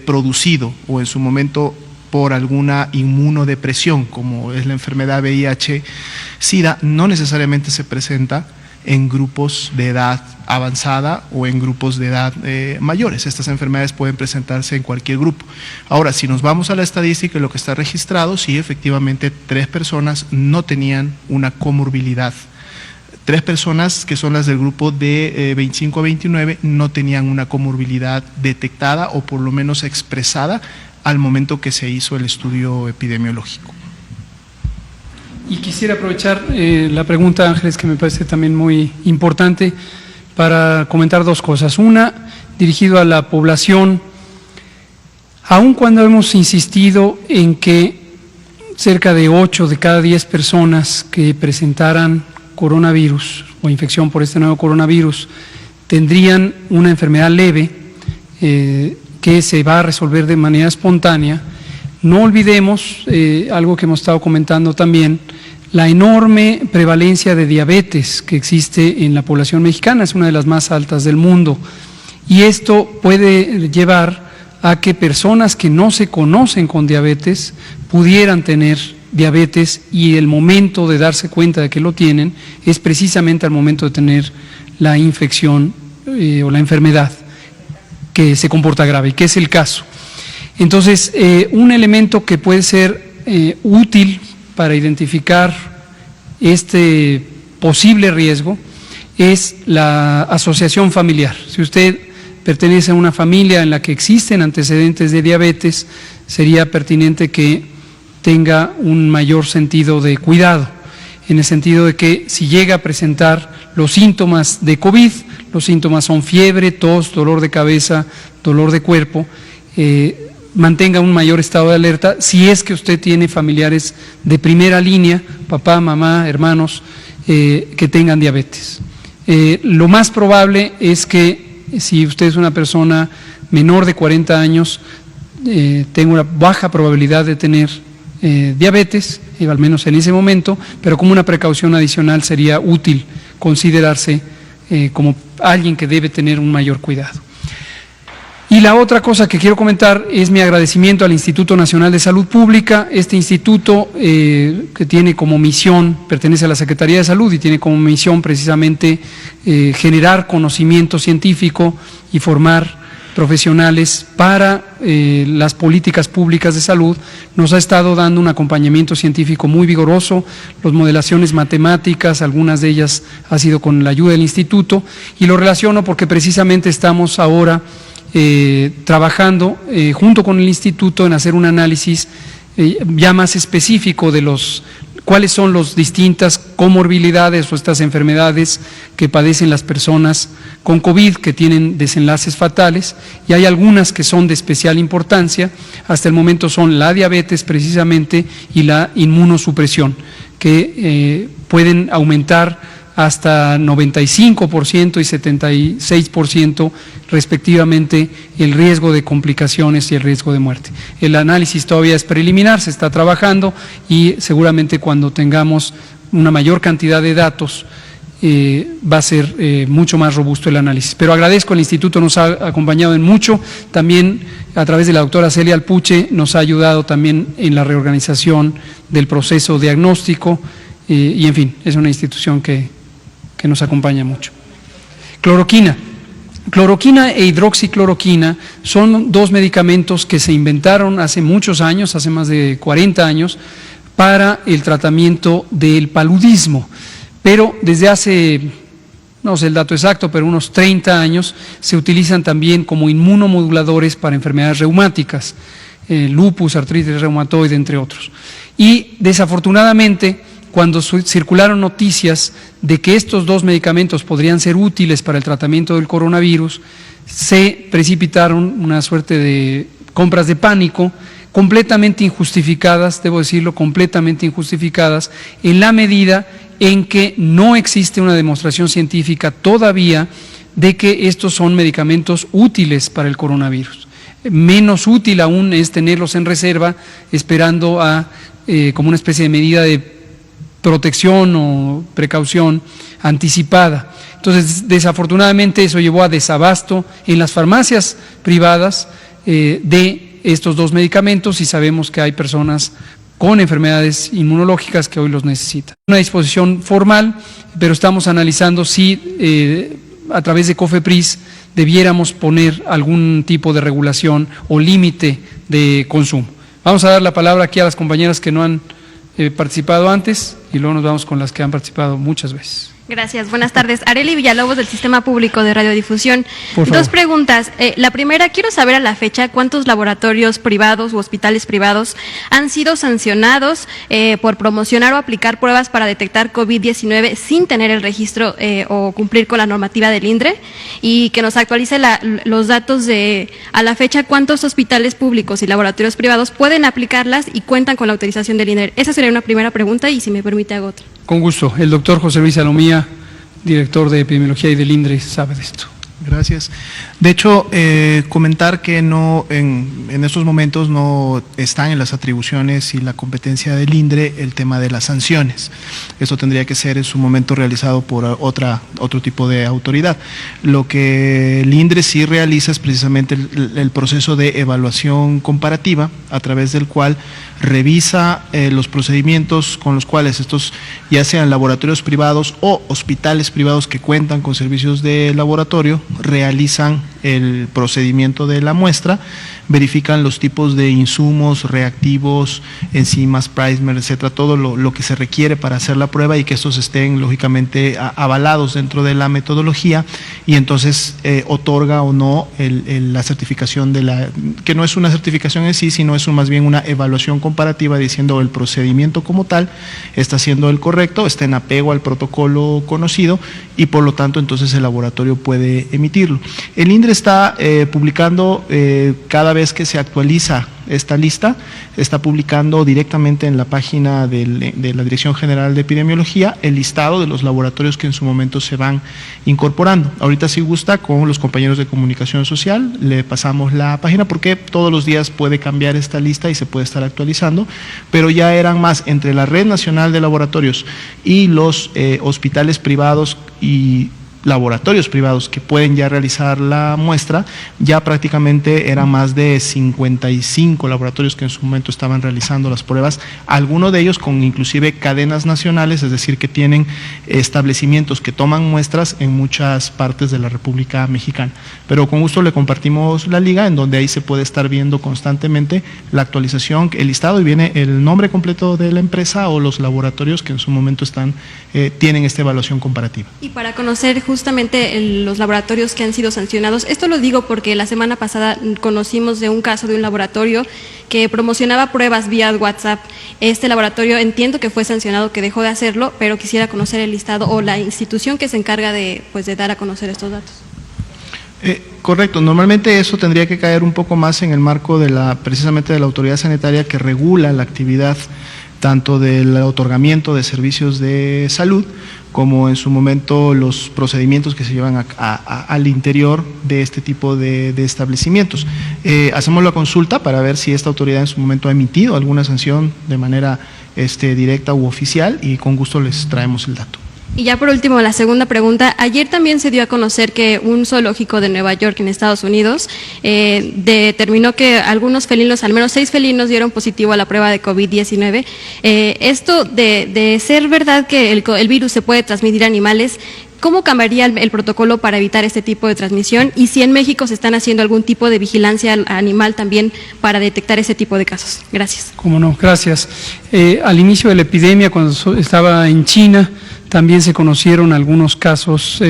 producido o en su momento por alguna inmunodepresión, como es la enfermedad VIH-Sida, no necesariamente se presenta en grupos de edad avanzada o en grupos de edad mayores. Estas enfermedades pueden presentarse en cualquier grupo. Ahora, si nos vamos a la estadística y lo que está registrado, sí, efectivamente 3 personas no tenían una comorbilidad. 3 personas, que son las del grupo de 25 a 29, no tenían una comorbilidad detectada o por lo menos expresada al momento que se hizo el estudio epidemiológico. Y quisiera aprovechar la pregunta, Ángeles, que me parece también muy importante, para comentar 2 cosas. Una, dirigido a la población, aun cuando hemos insistido en que cerca de 8 de cada 10 personas que presentaran coronavirus o infección por este nuevo coronavirus tendrían una enfermedad leve que se va a resolver de manera espontánea, no olvidemos algo que hemos estado comentando también, la enorme prevalencia de diabetes que existe en la población mexicana, es una de las más altas del mundo, y esto puede llevar a que personas que no se conocen con diabetes pudieran tener diabetes, y el momento de darse cuenta de que lo tienen es precisamente al momento de tener la infección o la enfermedad que se comporta grave, y que es el caso. Entonces, un elemento que puede ser útil para identificar este posible riesgo es la asociación familiar. Si usted pertenece a una familia en la que existen antecedentes de diabetes, sería pertinente que tenga un mayor sentido de cuidado, en el sentido de que si llega a presentar los síntomas de COVID, los síntomas son fiebre, tos, dolor de cabeza, dolor de cuerpo, mantenga un mayor estado de alerta si es que usted tiene familiares de primera línea, papá, mamá, hermanos, que tengan diabetes. Lo más probable es que si usted es una persona menor de 40 años, tenga una baja probabilidad de tener diabetes, al menos en ese momento, pero como una precaución adicional sería útil considerarse como alguien que debe tener un mayor cuidado. Y la otra cosa que quiero comentar es mi agradecimiento al Instituto Nacional de Salud Pública. Este instituto que tiene como misión, pertenece a la Secretaría de Salud y tiene como misión precisamente generar conocimiento científico y formar profesionales para las políticas públicas de salud, nos ha estado dando un acompañamiento científico muy vigoroso, las modelaciones matemáticas, algunas de ellas ha sido con la ayuda del instituto, y lo relaciono porque precisamente estamos ahora trabajando junto con el instituto en hacer un análisis ya más específico de cuáles son las distintas comorbilidades o estas enfermedades que padecen las personas con COVID, que tienen desenlaces fatales, y hay algunas que son de especial importancia. Hasta el momento son la diabetes precisamente y la inmunosupresión, que pueden aumentar hasta 95% y 76% respectivamente el riesgo de complicaciones y el riesgo de muerte. El análisis todavía es preliminar, se está trabajando, y seguramente cuando tengamos una mayor cantidad de datos va a ser mucho más robusto el análisis. Pero agradezco, el instituto nos ha acompañado en mucho, también a través de la doctora Celia Alpuche nos ha ayudado también en la reorganización del proceso diagnóstico, y en fin, es una institución que nos acompaña mucho. Cloroquina. Cloroquina e hidroxicloroquina son 2 medicamentos que se inventaron hace muchos años, hace más de 40 años, para el tratamiento del paludismo, pero desde hace, no sé el dato exacto, pero unos 30 años se utilizan también como inmunomoduladores para enfermedades reumáticas, lupus, artritis reumatoide, entre otros. Y desafortunadamente, cuando circularon noticias de que estos 2 medicamentos podrían ser útiles para el tratamiento del coronavirus, se precipitaron una suerte de compras de pánico completamente injustificadas, debo decirlo, completamente injustificadas, en la medida en que no existe una demostración científica todavía de que estos son medicamentos útiles para el coronavirus. Menos útil aún es tenerlos en reserva, esperando como una especie de medida de protección o precaución anticipada. Entonces, desafortunadamente eso llevó a desabasto en las farmacias privadas de estos 2 medicamentos, y sabemos que hay personas con enfermedades inmunológicas que hoy los necesitan. Una disposición formal, pero estamos analizando si a través de COFEPRIS debiéramos poner algún tipo de regulación o límite de consumo. Vamos a dar la palabra aquí a las compañeras que no han participado antes y luego nos vamos con las que han participado muchas veces. Gracias, buenas tardes. Arely Villalobos del Sistema Público de Radiodifusión. Por favor. Dos preguntas. La primera, quiero saber a la fecha cuántos laboratorios privados u hospitales privados han sido sancionados por promocionar o aplicar pruebas para detectar COVID-19 sin tener el registro o cumplir con la normativa del INDRE, y que nos actualice los datos de a la fecha cuántos hospitales públicos y laboratorios privados pueden aplicarlas y cuentan con la autorización del INDRE. Esa sería una primera pregunta y si me permite hago otra. Con gusto. El doctor José Luis Salomía, director de Epidemiología y del INDRE, sabe de esto. Gracias. De hecho, comentar que no en estos momentos no están en las atribuciones y la competencia del INDRE el tema de las sanciones. Esto tendría que ser en su momento realizado por otro tipo de autoridad. Lo que el INDRE sí realiza es precisamente el proceso de evaluación comparativa, a través del cual revisa los procedimientos con los cuales estos, ya sean laboratorios privados o hospitales privados que cuentan con servicios de laboratorio, realizan el procedimiento de la muestra, verifican los tipos de insumos, reactivos, enzimas, primers, etcétera, todo lo que se requiere para hacer la prueba y que estos estén lógicamente avalados dentro de la metodología, y entonces otorga o no la certificación que no es una certificación en sí, sino es más bien una evaluación comparativa diciendo el procedimiento como tal está siendo el correcto, está en apego al protocolo conocido y por lo tanto entonces el laboratorio puede emitirlo. El INDRE está publicando cada vez que se actualiza esta lista, está publicando directamente en la página de la Dirección General de Epidemiología el listado de los laboratorios que en su momento se van incorporando. Ahorita, si gusta, con los compañeros de comunicación social le pasamos la página, porque todos los días puede cambiar esta lista y se puede estar actualizando, pero ya eran más entre la Red Nacional de Laboratorios y los hospitales privados y laboratorios privados que pueden ya realizar la muestra, ya prácticamente eran más de 55 laboratorios que en su momento estaban realizando las pruebas, algunos de ellos con inclusive cadenas nacionales, es decir, que tienen establecimientos que toman muestras en muchas partes de la República Mexicana. Pero con gusto le compartimos la liga, en donde ahí se puede estar viendo constantemente la actualización, el listado, y viene el nombre completo de la empresa o los laboratorios que en su momento tienen esta evaluación comparativa. Y para conocer justamente los laboratorios que han sido sancionados, esto lo digo porque la semana pasada conocimos de un caso de un laboratorio que promocionaba pruebas vía WhatsApp. Este laboratorio entiendo que fue sancionado, que dejó de hacerlo, pero quisiera conocer el listado o la institución que se encarga de dar a conocer estos datos. Correcto, normalmente eso tendría que caer un poco más en el marco precisamente de la autoridad sanitaria que regula la actividad tanto del otorgamiento de servicios de salud como en su momento los procedimientos que se llevan al interior de este tipo de establecimientos. Hacemos la consulta para ver si esta autoridad en su momento ha emitido alguna sanción de manera directa u oficial, y con gusto les traemos el dato. Y ya por último, la segunda pregunta. Ayer también se dio a conocer que un zoológico de Nueva York, en Estados Unidos, determinó que algunos felinos, al menos 6 felinos, dieron positivo a la prueba de COVID-19. Esto de ser verdad que el virus se puede transmitir a animales, ¿cómo cambiaría el protocolo para evitar este tipo de transmisión? Y si en México se están haciendo algún tipo de vigilancia animal también para detectar ese tipo de casos. Gracias. Cómo no, gracias. Al inicio de la epidemia, cuando estaba en China, también se conocieron algunos casos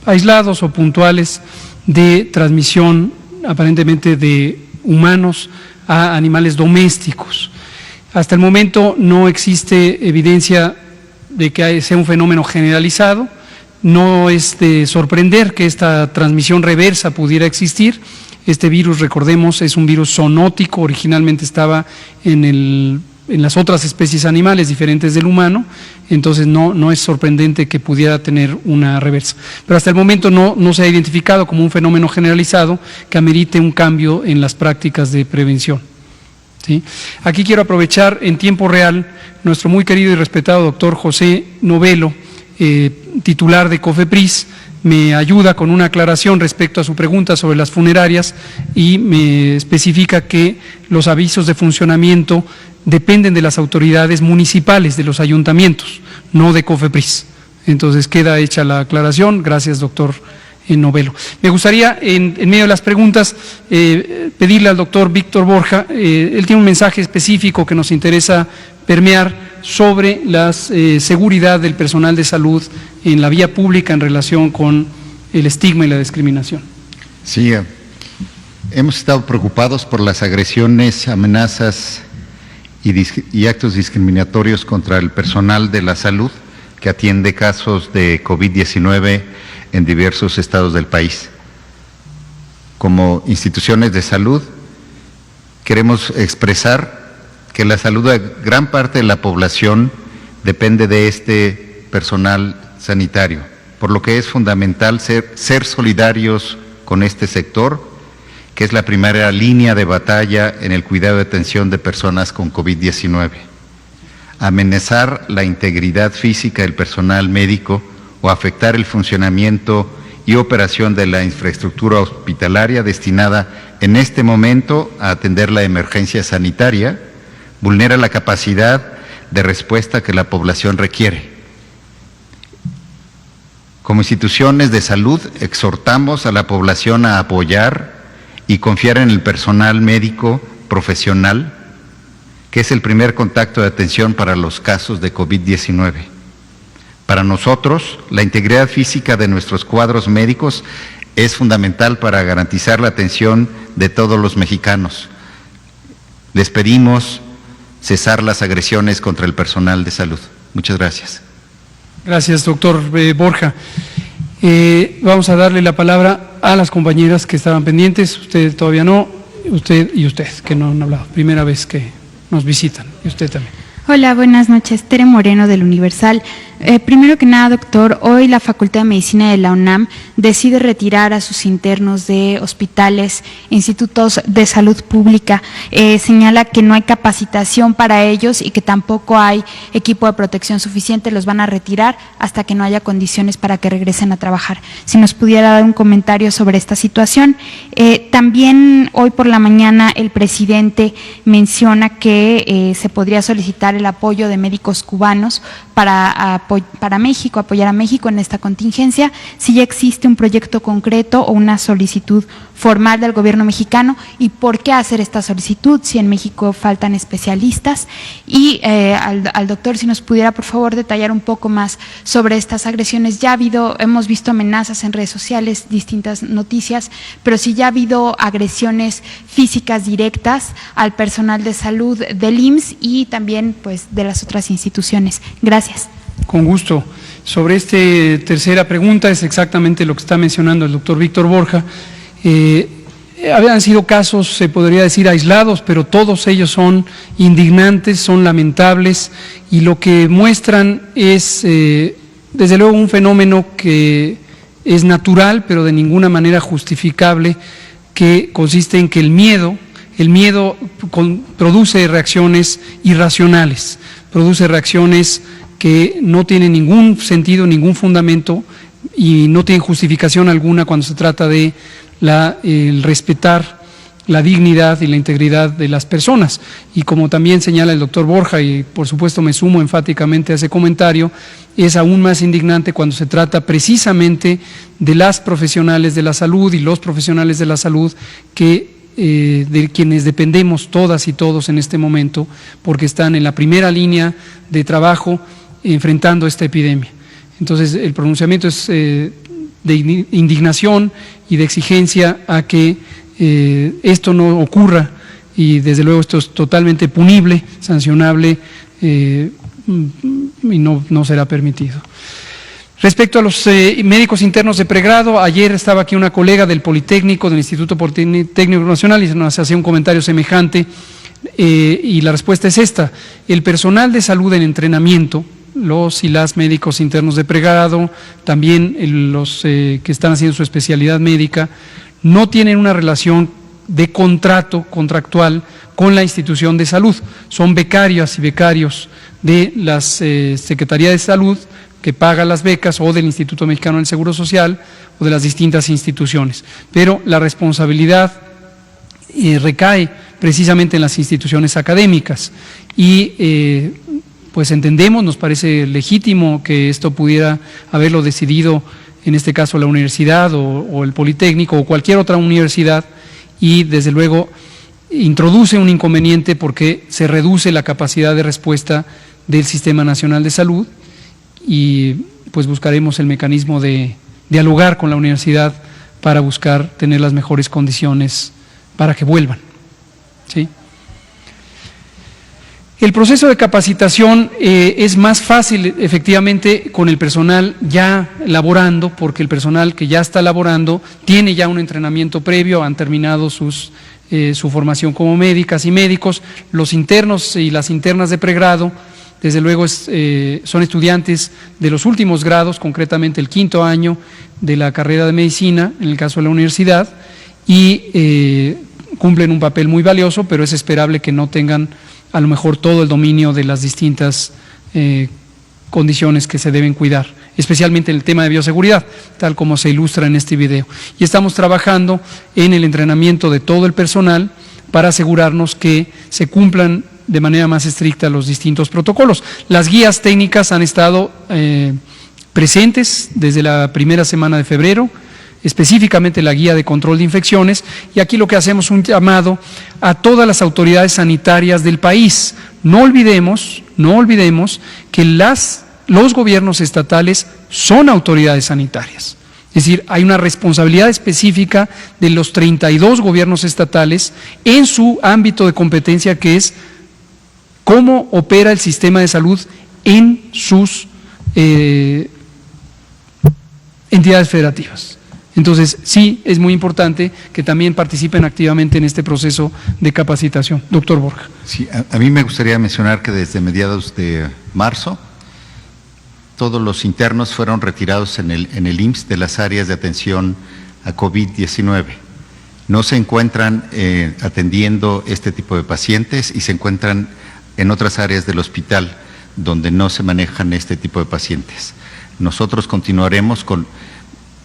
aislados o puntuales de transmisión aparentemente de humanos a animales domésticos. Hasta el momento no existe evidencia de que sea un fenómeno generalizado. No es de sorprender que esta transmisión reversa pudiera existir. Este virus, recordemos, es un virus zoonótico, originalmente estaba en las otras especies animales diferentes del humano, entonces no es sorprendente que pudiera tener una reversa. Pero hasta el momento no se ha identificado como un fenómeno generalizado que amerite un cambio en las prácticas de prevención. ¿Sí? Aquí quiero aprovechar en tiempo real nuestro muy querido y respetado doctor José Novelo, titular de COFEPRIS, me ayuda con una aclaración respecto a su pregunta sobre las funerarias y me especifica que los avisos de funcionamiento dependen de las autoridades municipales, de los ayuntamientos, no de COFEPRIS. Entonces queda hecha la aclaración. Gracias, doctor Novelo. Me gustaría, en medio de las preguntas, pedirle al doctor Víctor Borja, él tiene un mensaje específico que nos interesa permear sobre la seguridad del personal de salud en la vía pública en relación con el estigma y la discriminación. Sí, hemos estado preocupados por las agresiones, amenazas y actos discriminatorios contra el personal de la salud que atiende casos de COVID-19 en diversos estados del país. Como instituciones de salud, queremos expresar que la salud de gran parte de la población depende de este personal sanitario, por lo que es fundamental ser solidarios con este sector, que es la primera línea de batalla en el cuidado y atención de personas con COVID-19. Amenazar la integridad física del personal médico o afectar el funcionamiento y operación de la infraestructura hospitalaria destinada en este momento a atender la emergencia sanitaria vulnera la capacidad de respuesta que la población requiere. Como instituciones de salud, exhortamos a la población a apoyar y confiar en el personal médico profesional, que es el primer contacto de atención para los casos de COVID-19. Para nosotros, la integridad física de nuestros cuadros médicos es fundamental para garantizar la atención de todos los mexicanos. Les pedimos cesar las agresiones contra el personal de salud. Muchas gracias. Gracias, doctor Borja. Vamos a darle la palabra a las compañeras que estaban pendientes. Usted todavía no, usted y usted, que no han hablado. Primera vez que nos visitan, y usted también. Hola, buenas noches. Tere Moreno del Universal. Primero que nada, doctor, hoy la Facultad de Medicina de la UNAM decide retirar a sus internos de hospitales, institutos de salud pública. Señala que no hay capacitación para ellos y que tampoco hay equipo de protección suficiente. Los van a retirar hasta que no haya condiciones para que regresen a trabajar. Si nos pudiera dar un comentario sobre esta situación. También hoy por la mañana el presidente menciona que se podría solicitar el apoyo de médicos cubanos para México, apoyar a México en esta contingencia, si ya existe un proyecto concreto o una solicitud formal del gobierno mexicano y por qué hacer esta solicitud, si en México faltan especialistas. Y al doctor, si nos pudiera por favor detallar un poco más sobre estas agresiones. Ya hemos visto amenazas en redes sociales, distintas noticias, pero si ya ha habido agresiones físicas directas al personal de salud del IMSS y también pues de las otras instituciones. Gracias. Con gusto. Sobre esta tercera pregunta es exactamente lo que está mencionando el doctor Víctor Borja. Habían sido casos, se podría decir, aislados, pero todos ellos son indignantes, son lamentables y lo que muestran es, desde luego, un fenómeno que es natural, pero de ninguna manera justificable, que consiste en que el miedo produce reacciones irracionales, produce reacciones que no tienen ningún sentido, ningún fundamento y no tienen justificación alguna cuando se trata de el respetar la dignidad y la integridad de las personas. Y como también señala el doctor Borja, y por supuesto me sumo enfáticamente a ese comentario, es aún más indignante cuando se trata precisamente de las profesionales de la salud y los profesionales de la salud de quienes dependemos todas y todos en este momento, porque están en la primera línea de trabajo enfrentando esta epidemia. Entonces, el pronunciamiento es de indignación y de exigencia a que esto no ocurra y desde luego esto es totalmente punible, sancionable y no será permitido. Respecto a los médicos internos de pregrado, ayer estaba aquí una colega del Politécnico, del Instituto Politécnico Nacional, y nos hacía un comentario semejante y la respuesta es esta: el personal de salud en entrenamiento, los y las médicos internos de pregrado, también los que están haciendo su especialidad médica, no tienen una relación de contractual con la institución de salud. Son becarias y becarios de las Secretarías de Salud que paga las becas o del Instituto Mexicano del Seguro Social o de las distintas instituciones. Pero la responsabilidad recae precisamente en las instituciones académicas y pues entendemos, nos parece legítimo que esto pudiera haberlo decidido, en este caso la universidad o el Politécnico o cualquier otra universidad, y desde luego introduce un inconveniente porque se reduce la capacidad de respuesta del Sistema Nacional de Salud y pues buscaremos el mecanismo de dialogar con la universidad para buscar tener las mejores condiciones para que vuelvan, ¿sí? El proceso de capacitación es más fácil efectivamente con el personal ya laborando, porque el personal que ya está laborando tiene ya un entrenamiento previo, han terminado su formación como médicas y médicos. Los internos y las internas de pregrado, desde luego son estudiantes de los últimos grados, concretamente el 5º año de la carrera de medicina, en el caso de la universidad, y cumplen un papel muy valioso, pero es esperable que no tengan a lo mejor todo el dominio de las distintas condiciones que se deben cuidar, especialmente en el tema de bioseguridad, tal como se ilustra en este video. Y estamos trabajando en el entrenamiento de todo el personal para asegurarnos que se cumplan de manera más estricta los distintos protocolos. Las guías técnicas han estado presentes desde la primera semana de febrero, específicamente la guía de control de infecciones, y aquí lo que hacemos es un llamado a todas las autoridades sanitarias del país. No olvidemos que los gobiernos estatales son autoridades sanitarias. Es decir, hay una responsabilidad específica de los 32 gobiernos estatales en su ámbito de competencia, que es cómo opera el sistema de salud en sus entidades federativas. Entonces, sí, es muy importante que también participen activamente en este proceso de capacitación. Doctor Borja. Sí, a mí me gustaría mencionar que desde mediados de marzo, todos los internos fueron retirados en el IMSS de las áreas de atención a COVID-19. No se encuentran atendiendo este tipo de pacientes y se encuentran en otras áreas del hospital donde no se manejan este tipo de pacientes. Nosotros continuaremos con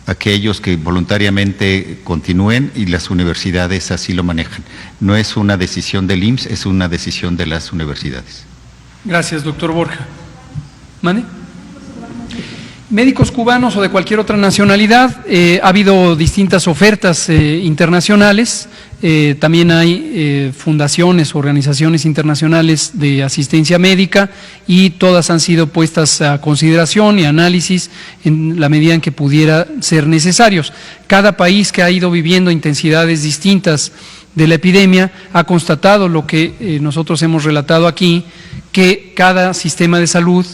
aquellos que voluntariamente continúen y las universidades así lo manejan. No es una decisión del IMSS, es una decisión de las universidades. Gracias, doctor Borja. ¿Mande? Médicos cubanos o de cualquier otra nacionalidad, ha habido distintas ofertas internacionales, también hay fundaciones, organizaciones internacionales de asistencia médica y todas han sido puestas a consideración y análisis en la medida en que pudiera ser necesarios. Cada país que ha ido viviendo intensidades distintas de la epidemia ha constatado lo que nosotros hemos relatado aquí, que cada sistema de salud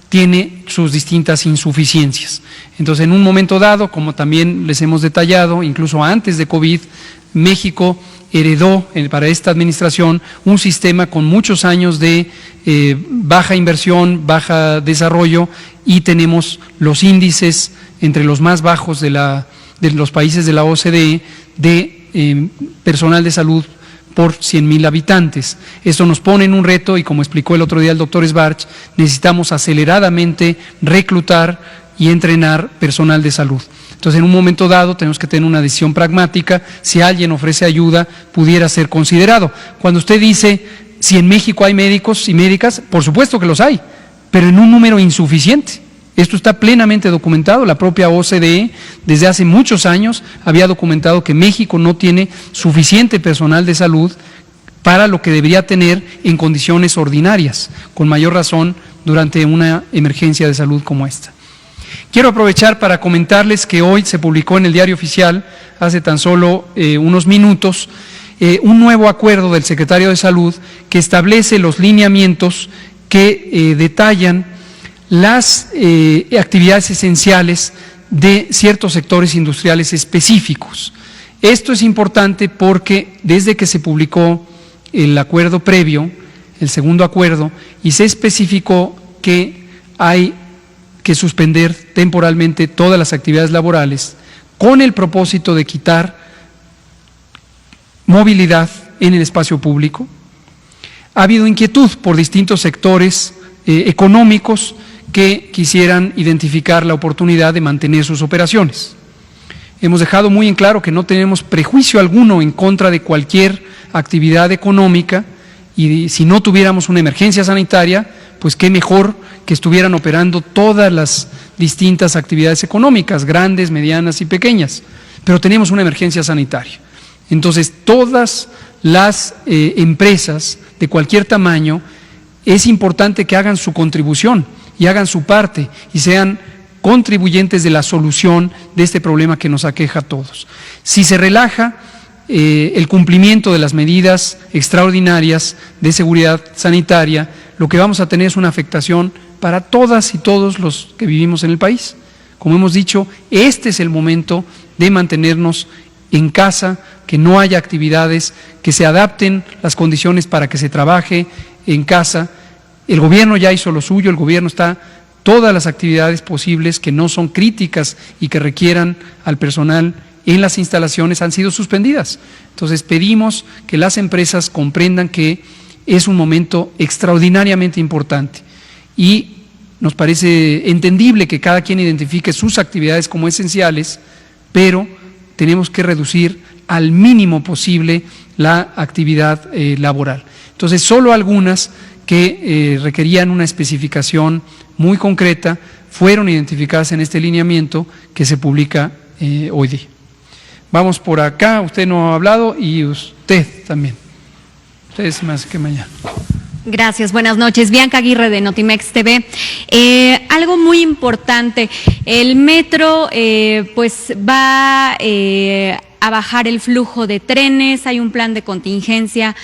tiene sus distintas insuficiencias. Entonces, en un momento dado, como también les hemos detallado, incluso antes de COVID, México heredó para esta administración un sistema con muchos años de baja inversión, baja desarrollo, y tenemos los índices entre los más bajos de los países de la OCDE de personal de salud por 100,000 habitantes. Esto nos pone en un reto y, como explicó el otro día el doctor Sbarch, necesitamos aceleradamente reclutar y entrenar personal de salud. Entonces, en un momento dado tenemos que tener una decisión pragmática. Si alguien ofrece ayuda, pudiera ser considerado. Cuando usted dice si en México hay médicos y médicas, por supuesto que los hay, pero en un número insuficiente. Esto está plenamente documentado. La propia OCDE desde hace muchos años había documentado que México no tiene suficiente personal de salud para lo que debería tener en condiciones ordinarias, con mayor razón durante una emergencia de salud como esta. Quiero aprovechar para comentarles que hoy se publicó en el Diario Oficial, hace tan solo unos minutos, un nuevo acuerdo del secretario de Salud que establece los lineamientos que detallan las actividades esenciales de ciertos sectores industriales específicos. Esto es importante porque desde que se publicó el acuerdo previo, el segundo acuerdo, y se especificó que hay que suspender temporalmente todas las actividades laborales con el propósito de quitar movilidad en el espacio público, ha habido inquietud por distintos sectores económicos que quisieran identificar la oportunidad de mantener sus operaciones. Hemos dejado muy en claro que no tenemos prejuicio alguno en contra de cualquier actividad económica, y si no tuviéramos una emergencia sanitaria, pues qué mejor que estuvieran operando todas las distintas actividades económicas, grandes, medianas y pequeñas, pero tenemos una emergencia sanitaria. Entonces, todas las empresas de cualquier tamaño, es importante que hagan su contribución y hagan su parte y sean contribuyentes de la solución de este problema que nos aqueja a todos. Si se relaja el cumplimiento de las medidas extraordinarias de seguridad sanitaria, lo que vamos a tener es una afectación para todas y todos los que vivimos en el país. Como hemos dicho, este es el momento de mantenernos en casa, que no haya actividades, que se adapten las condiciones para que se trabaje en casa. El gobierno ya hizo lo suyo, el gobierno está todas las actividades posibles que no son críticas y que requieran al personal en las instalaciones han sido suspendidas. Entonces pedimos que las empresas comprendan que es un momento extraordinariamente importante y nos parece entendible que cada quien identifique sus actividades como esenciales, pero tenemos que reducir al mínimo posible la actividad laboral. Entonces, solo algunas que requerían una especificación muy concreta fueron identificadas en este lineamiento que se publica hoy día. Vamos por acá, usted no ha hablado y usted también. Usted es más que mañana. Gracias, buenas noches. Bianca Aguirre de Notimex TV. Algo muy importante, el metro pues va a bajar el flujo de trenes, hay un plan de contingencia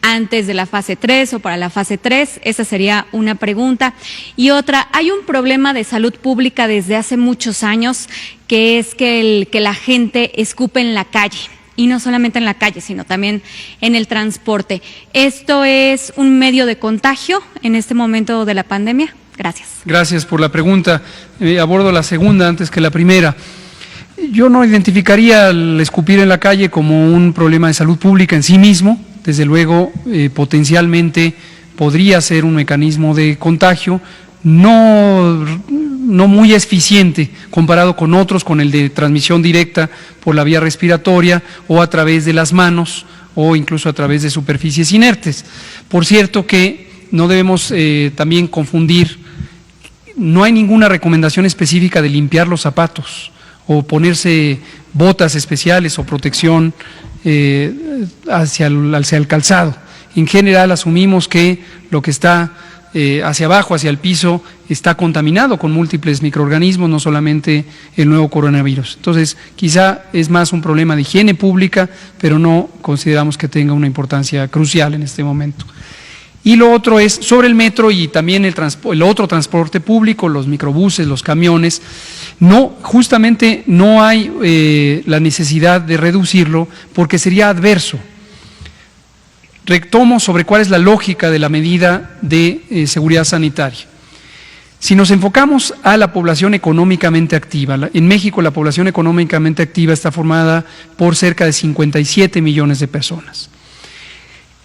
antes de la fase 3 o para la fase 3, esa sería una pregunta. Y otra, hay un problema de salud pública desde hace muchos años, que es que la gente escupe en la calle. Y no solamente en la calle, sino también en el transporte. ¿Esto es un medio de contagio en este momento de la pandemia? Gracias. Gracias por la pregunta. Abordo la segunda antes que la primera. Yo no identificaría el escupir en la calle como un problema de salud pública en sí mismo. Desde luego, potencialmente podría ser un mecanismo de contagio, no muy eficiente comparado con otros, con el de transmisión directa por la vía respiratoria o a través de las manos o incluso a través de superficies inertes. Por cierto que no debemos también confundir, no hay ninguna recomendación específica de limpiar los zapatos o ponerse botas especiales o protección hacia el calzado. En general asumimos que lo que está hacia abajo, hacia el piso, está contaminado con múltiples microorganismos, no solamente el nuevo coronavirus. Entonces, quizá es más un problema de higiene pública, pero no consideramos que tenga una importancia crucial en este momento. Y lo otro es sobre el metro y también el otro transporte público, los microbuses, los camiones. Justamente no hay la necesidad de reducirlo porque sería adverso. Retomo sobre cuál es la lógica de la medida de seguridad sanitaria. Si nos enfocamos a la población económicamente activa, en México la población económicamente activa está formada por cerca de 57 millones de personas.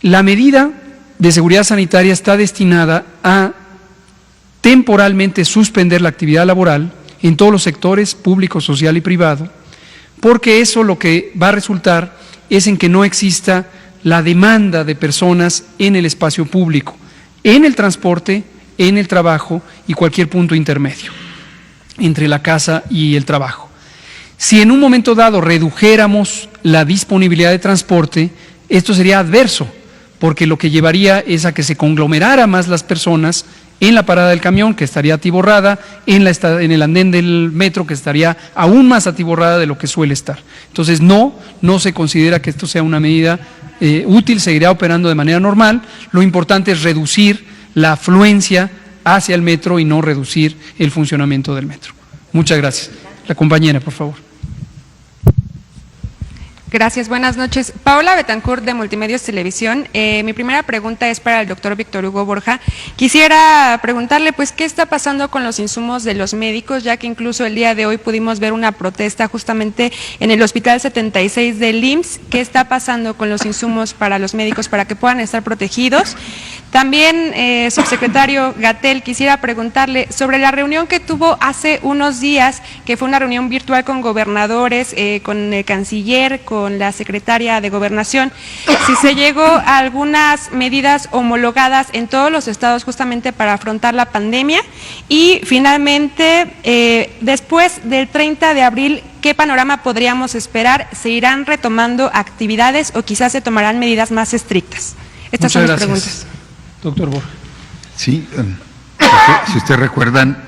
La medida de seguridad sanitaria está destinada a temporalmente suspender la actividad laboral en todos los sectores público, social y privado, porque eso lo que va a resultar es en que no exista la demanda de personas en el espacio público, en el transporte, en el trabajo y cualquier punto intermedio entre la casa y el trabajo. Si en un momento dado redujéramos la disponibilidad de transporte, esto sería adverso, porque lo que llevaría es a que se conglomerara más las personas en la parada del camión, que estaría atiborrada, en el andén del metro, que estaría aún más atiborrada de lo que suele estar. Entonces no se considera que esto sea una medida útil, seguirá operando de manera normal. Lo importante es reducir la afluencia hacia el metro y no reducir el funcionamiento del metro. Muchas gracias. La compañera, por favor. Gracias, buenas noches. Paola Betancourt de Multimedios Televisión. Mi primera pregunta es para el doctor Víctor Hugo Borja. Quisiera preguntarle, pues, ¿qué está pasando con los insumos de los médicos? Ya que incluso el día de hoy pudimos ver una protesta justamente en el Hospital 76 del IMSS. ¿Qué está pasando con los insumos para los médicos para que puedan estar protegidos? También, subsecretario Gatell, quisiera preguntarle sobre la reunión que tuvo hace unos días, que fue una reunión virtual con gobernadores, con el canciller, con la secretaria de Gobernación, si se llegó a algunas medidas homologadas en todos los estados justamente para afrontar la pandemia, y finalmente, después del 30 de abril, ¿qué panorama podríamos esperar? ¿Se irán retomando actividades o quizás se tomarán medidas más estrictas? Estas son las preguntas. Doctor Borja. Sí, si ustedes recuerdan,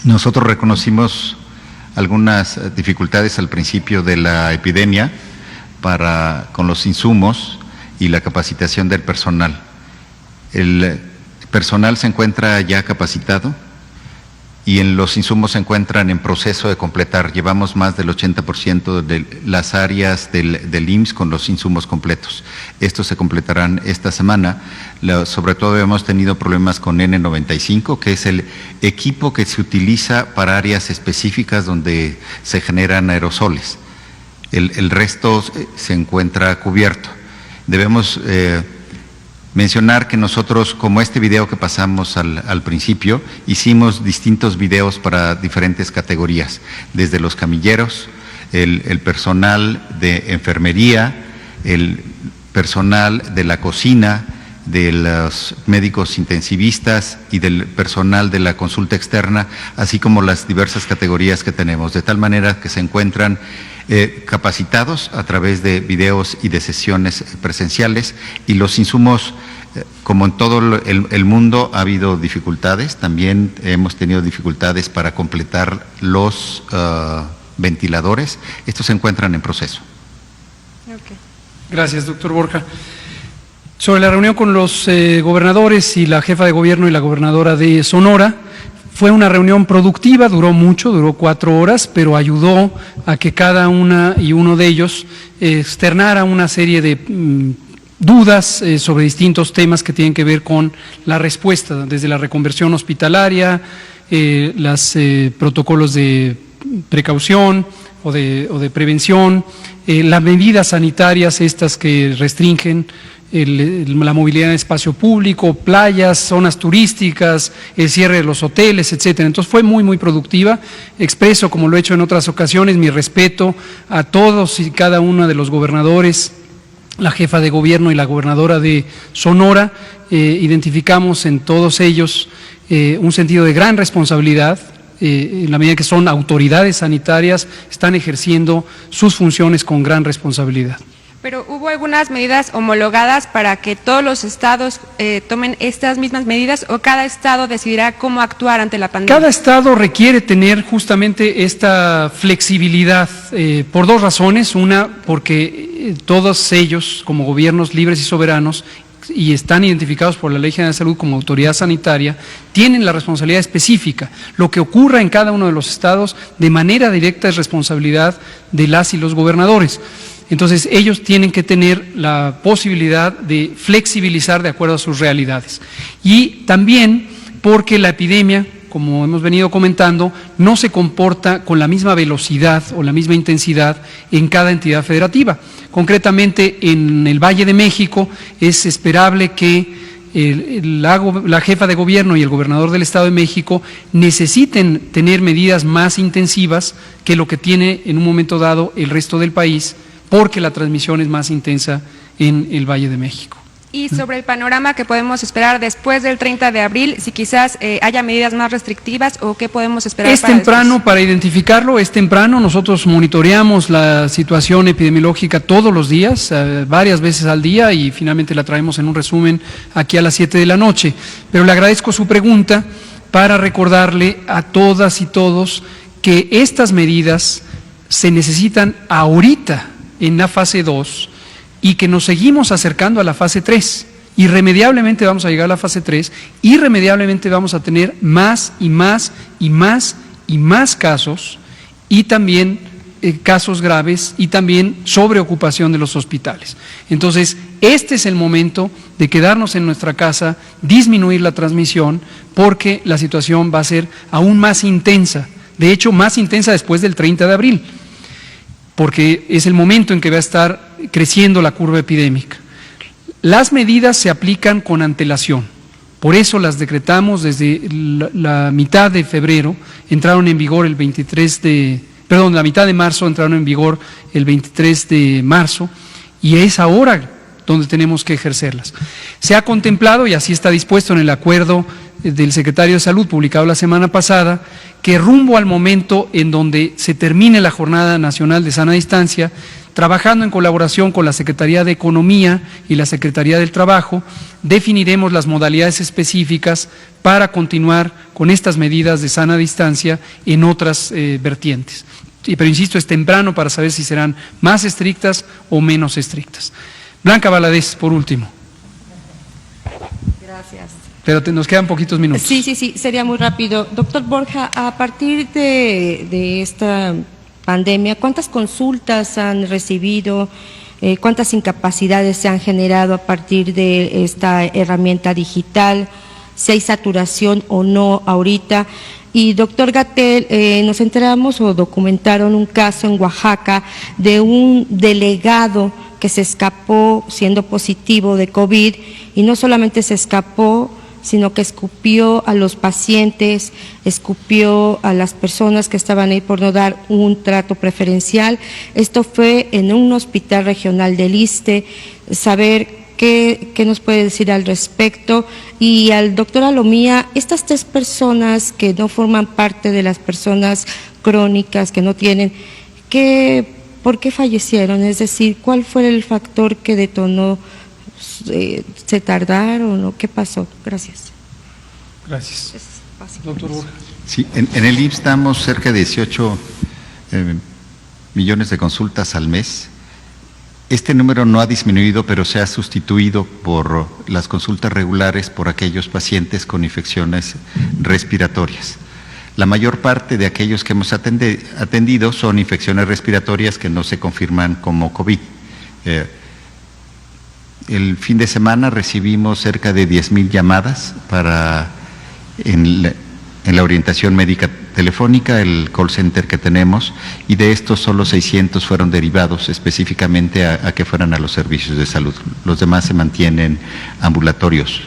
nosotros reconocimos algunas dificultades al principio de la epidemia con los insumos y la capacitación del personal. El personal se encuentra ya capacitado y en los insumos se encuentran en proceso de completar. Llevamos más del 80% de las áreas del IMSS con los insumos completos. Estos se completarán esta semana. Sobre todo hemos tenido problemas con N95, que es el equipo que se utiliza para áreas específicas donde se generan aerosoles. El resto se encuentra cubierto. Debemos mencionar que nosotros, como este video que pasamos al principio, hicimos distintos videos para diferentes categorías, desde los camilleros, el personal de enfermería, el personal de la cocina, de los médicos intensivistas y del personal de la consulta externa, así como las diversas categorías que tenemos, de tal manera que se encuentran capacitados a través de videos y de sesiones presenciales, y los insumos, como en todo el mundo ha habido dificultades, también hemos tenido dificultades para completar los ventiladores. Estos se encuentran en proceso. Okay. Gracias, doctor Borja. Sobre la reunión con los gobernadores y la jefa de gobierno y la gobernadora de Sonora, fue una reunión productiva, duró mucho, duró 4 horas, pero ayudó a que cada una y uno de ellos externara una serie de dudas sobre distintos temas que tienen que ver con la respuesta, desde la reconversión hospitalaria, los protocolos de precaución o de prevención, las medidas sanitarias estas que restringen la movilidad en espacio público, playas, zonas turísticas, el cierre de los hoteles, etcétera. Entonces fue muy productiva. Expreso, como lo he hecho en otras ocasiones, mi respeto a todos y cada uno de los gobernadores, la jefa de gobierno y la gobernadora de Sonora. Identificamos en todos ellos un sentido de gran responsabilidad. En la medida que son autoridades sanitarias, están ejerciendo sus funciones con gran responsabilidad. Pero hubo algunas medidas homologadas para que todos los estados tomen estas mismas medidas, o cada estado decidirá cómo actuar ante la pandemia. Cada estado requiere tener justamente esta flexibilidad por 2 razones. Una, porque todos ellos, como gobiernos libres y soberanos, y están identificados por la Ley General de Salud como autoridad sanitaria, tienen la responsabilidad específica. Lo que ocurra en cada uno de los estados de manera directa es responsabilidad de las y los gobernadores. Entonces ellos tienen que tener la posibilidad de flexibilizar de acuerdo a sus realidades. Y también porque la epidemia, como hemos venido comentando, no se comporta con la misma velocidad o la misma intensidad en cada entidad federativa. Concretamente, en el Valle de México es esperable que la jefa de gobierno y el gobernador del Estado de México necesiten tener medidas más intensivas que lo que tiene en un momento dado el resto del país, porque la transmisión es más intensa en el Valle de México. Y sobre el panorama que podemos esperar después del 30 de abril, si quizás haya medidas más restrictivas, o qué podemos esperar. Es temprano para identificarlo, es temprano. Nosotros monitoreamos la situación epidemiológica todos los días, varias veces al día, y finalmente la traemos en un resumen aquí a las 7 de la noche. Pero le agradezco su pregunta para recordarle a todas y todos que estas medidas se necesitan ahorita en la fase 2 y que nos seguimos acercando a la fase 3. Irremediablemente vamos a llegar a la fase 3, irremediablemente vamos a tener más y más y más y más casos, y también casos graves, y también sobreocupación de los hospitales. Entonces, este es el momento de quedarnos en nuestra casa, disminuir la transmisión, porque la situación va a ser aún más intensa, de hecho más intensa después del 30 de abril. Porque es el momento en que va a estar creciendo la curva epidémica. Las medidas se aplican con antelación, por eso las decretamos desde la mitad de febrero, entraron en vigor la mitad de marzo entraron en vigor el 23 de marzo, y es ahora donde tenemos que ejercerlas. Se ha contemplado, y así está dispuesto en el acuerdo del secretario de Salud publicado la semana pasada, que rumbo al momento en donde se termine la Jornada Nacional de Sana Distancia, trabajando en colaboración con la Secretaría de Economía y la Secretaría del Trabajo, definiremos las modalidades específicas para continuar con estas medidas de sana distancia en otras vertientes. Pero insisto, es temprano para saber si serán más estrictas o menos estrictas. Blanca Valadez, por último. Gracias. Pero nos quedan poquitos minutos. Sí, sería muy rápido. Doctor Borja, a partir de esta pandemia, ¿cuántas consultas han recibido? ¿Cuántas incapacidades se han generado a partir de esta herramienta digital? ¿Si hay saturación o no ahorita? Y doctor Gatell, nos enteramos o documentaron un caso en Oaxaca de un delegado que se escapó siendo positivo de COVID, y no solamente se escapó, sino que escupió a los pacientes, escupió a las personas que estaban ahí por no dar un trato preferencial. Esto fue en un hospital regional del ISSSTE. Saber qué nos puede decir al respecto. Y al doctor Alomía, estas 3 personas que no forman parte de las personas crónicas, que no tienen, ¿por qué fallecieron? Es decir, ¿cuál fue el factor que detonó? ¿Se tardaron o qué pasó? Gracias. Gracias. Doctor Borja. Sí, en el IMSS damos cerca de 18 millones de consultas al mes. Este número no ha disminuido, pero se ha sustituido por las consultas regulares por aquellos pacientes con infecciones respiratorias. La mayor parte de aquellos que hemos atendido son infecciones respiratorias que no se confirman como COVID. El fin de semana recibimos cerca de 10,000 llamadas en la orientación médica telefónica, el call center que tenemos, y de estos solo 600 fueron derivados específicamente a que fueran a los servicios de salud. Los demás se mantienen ambulatorios.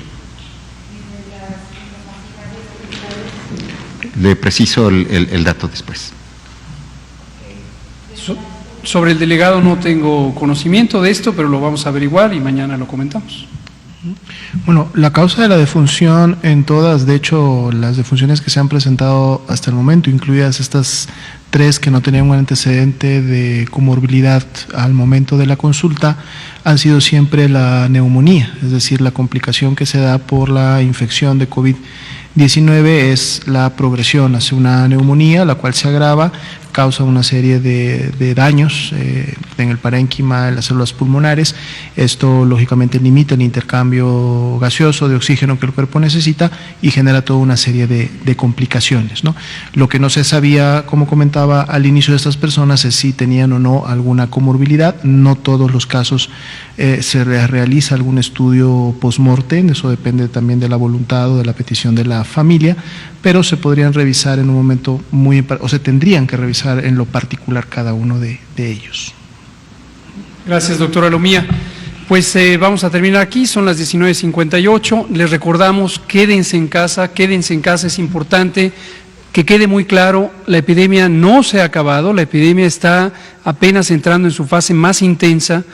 Le preciso el dato después. Sobre el delegado no tengo conocimiento de esto, pero lo vamos a averiguar y mañana lo comentamos. Bueno, la causa de la defunción en todas, de hecho, las defunciones que se han presentado hasta el momento, incluidas estas 3 que no tenían un antecedente de comorbilidad al momento de la consulta, han sido siempre la neumonía, es decir, la complicación que se da por la infección de COVID-19 es la progresión hacia una neumonía, la cual se agrava, causa una serie de daños en el parénquima, en las células pulmonares. Esto lógicamente limita el intercambio gaseoso de oxígeno que el cuerpo necesita y genera toda una serie de complicaciones, ¿no? Lo que no se sabía, como comentaba al inicio de estas personas, es si tenían o no alguna comorbilidad. No todos los casos se realiza algún estudio post-mortem, eso depende también de la voluntad o de la petición de la familia, pero se podrían revisar en un momento o se tendrían que revisar en lo particular cada uno de ellos. Gracias, doctora Alomía. Pues vamos a terminar aquí, son las 19:58. Les recordamos, quédense en casa, es importante que quede muy claro, la epidemia no se ha acabado, la epidemia está apenas entrando en su fase más intensa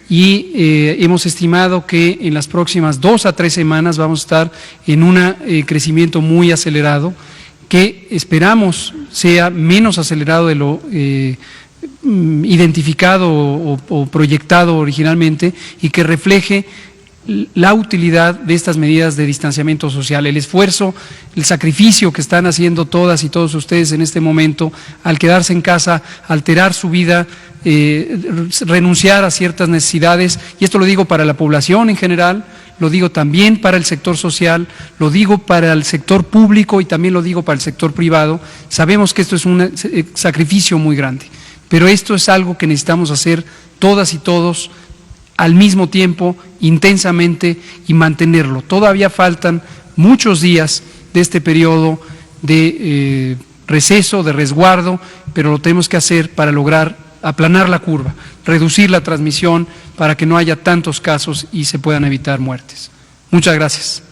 y hemos estimado que en las próximas 2 a 3 semanas vamos a estar en un crecimiento muy acelerado, que esperamos sea menos acelerado de lo identificado o proyectado originalmente, y que refleje la utilidad de estas medidas de distanciamiento social, el esfuerzo, el sacrificio que están haciendo todas y todos ustedes en este momento al quedarse en casa, alterar su vida, renunciar a ciertas necesidades, y esto lo digo para la población en general, lo digo también para el sector social, lo digo para el sector público y también lo digo para el sector privado. Sabemos que esto es un sacrificio muy grande, pero esto es algo que necesitamos hacer todas y todos al mismo tiempo, intensamente, y mantenerlo. Todavía faltan muchos días de este periodo de receso, de resguardo, pero lo tenemos que hacer para lograr aplanar la curva, reducir la transmisión para que no haya tantos casos y se puedan evitar muertes. Muchas gracias.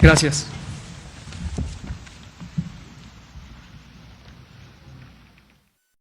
Gracias.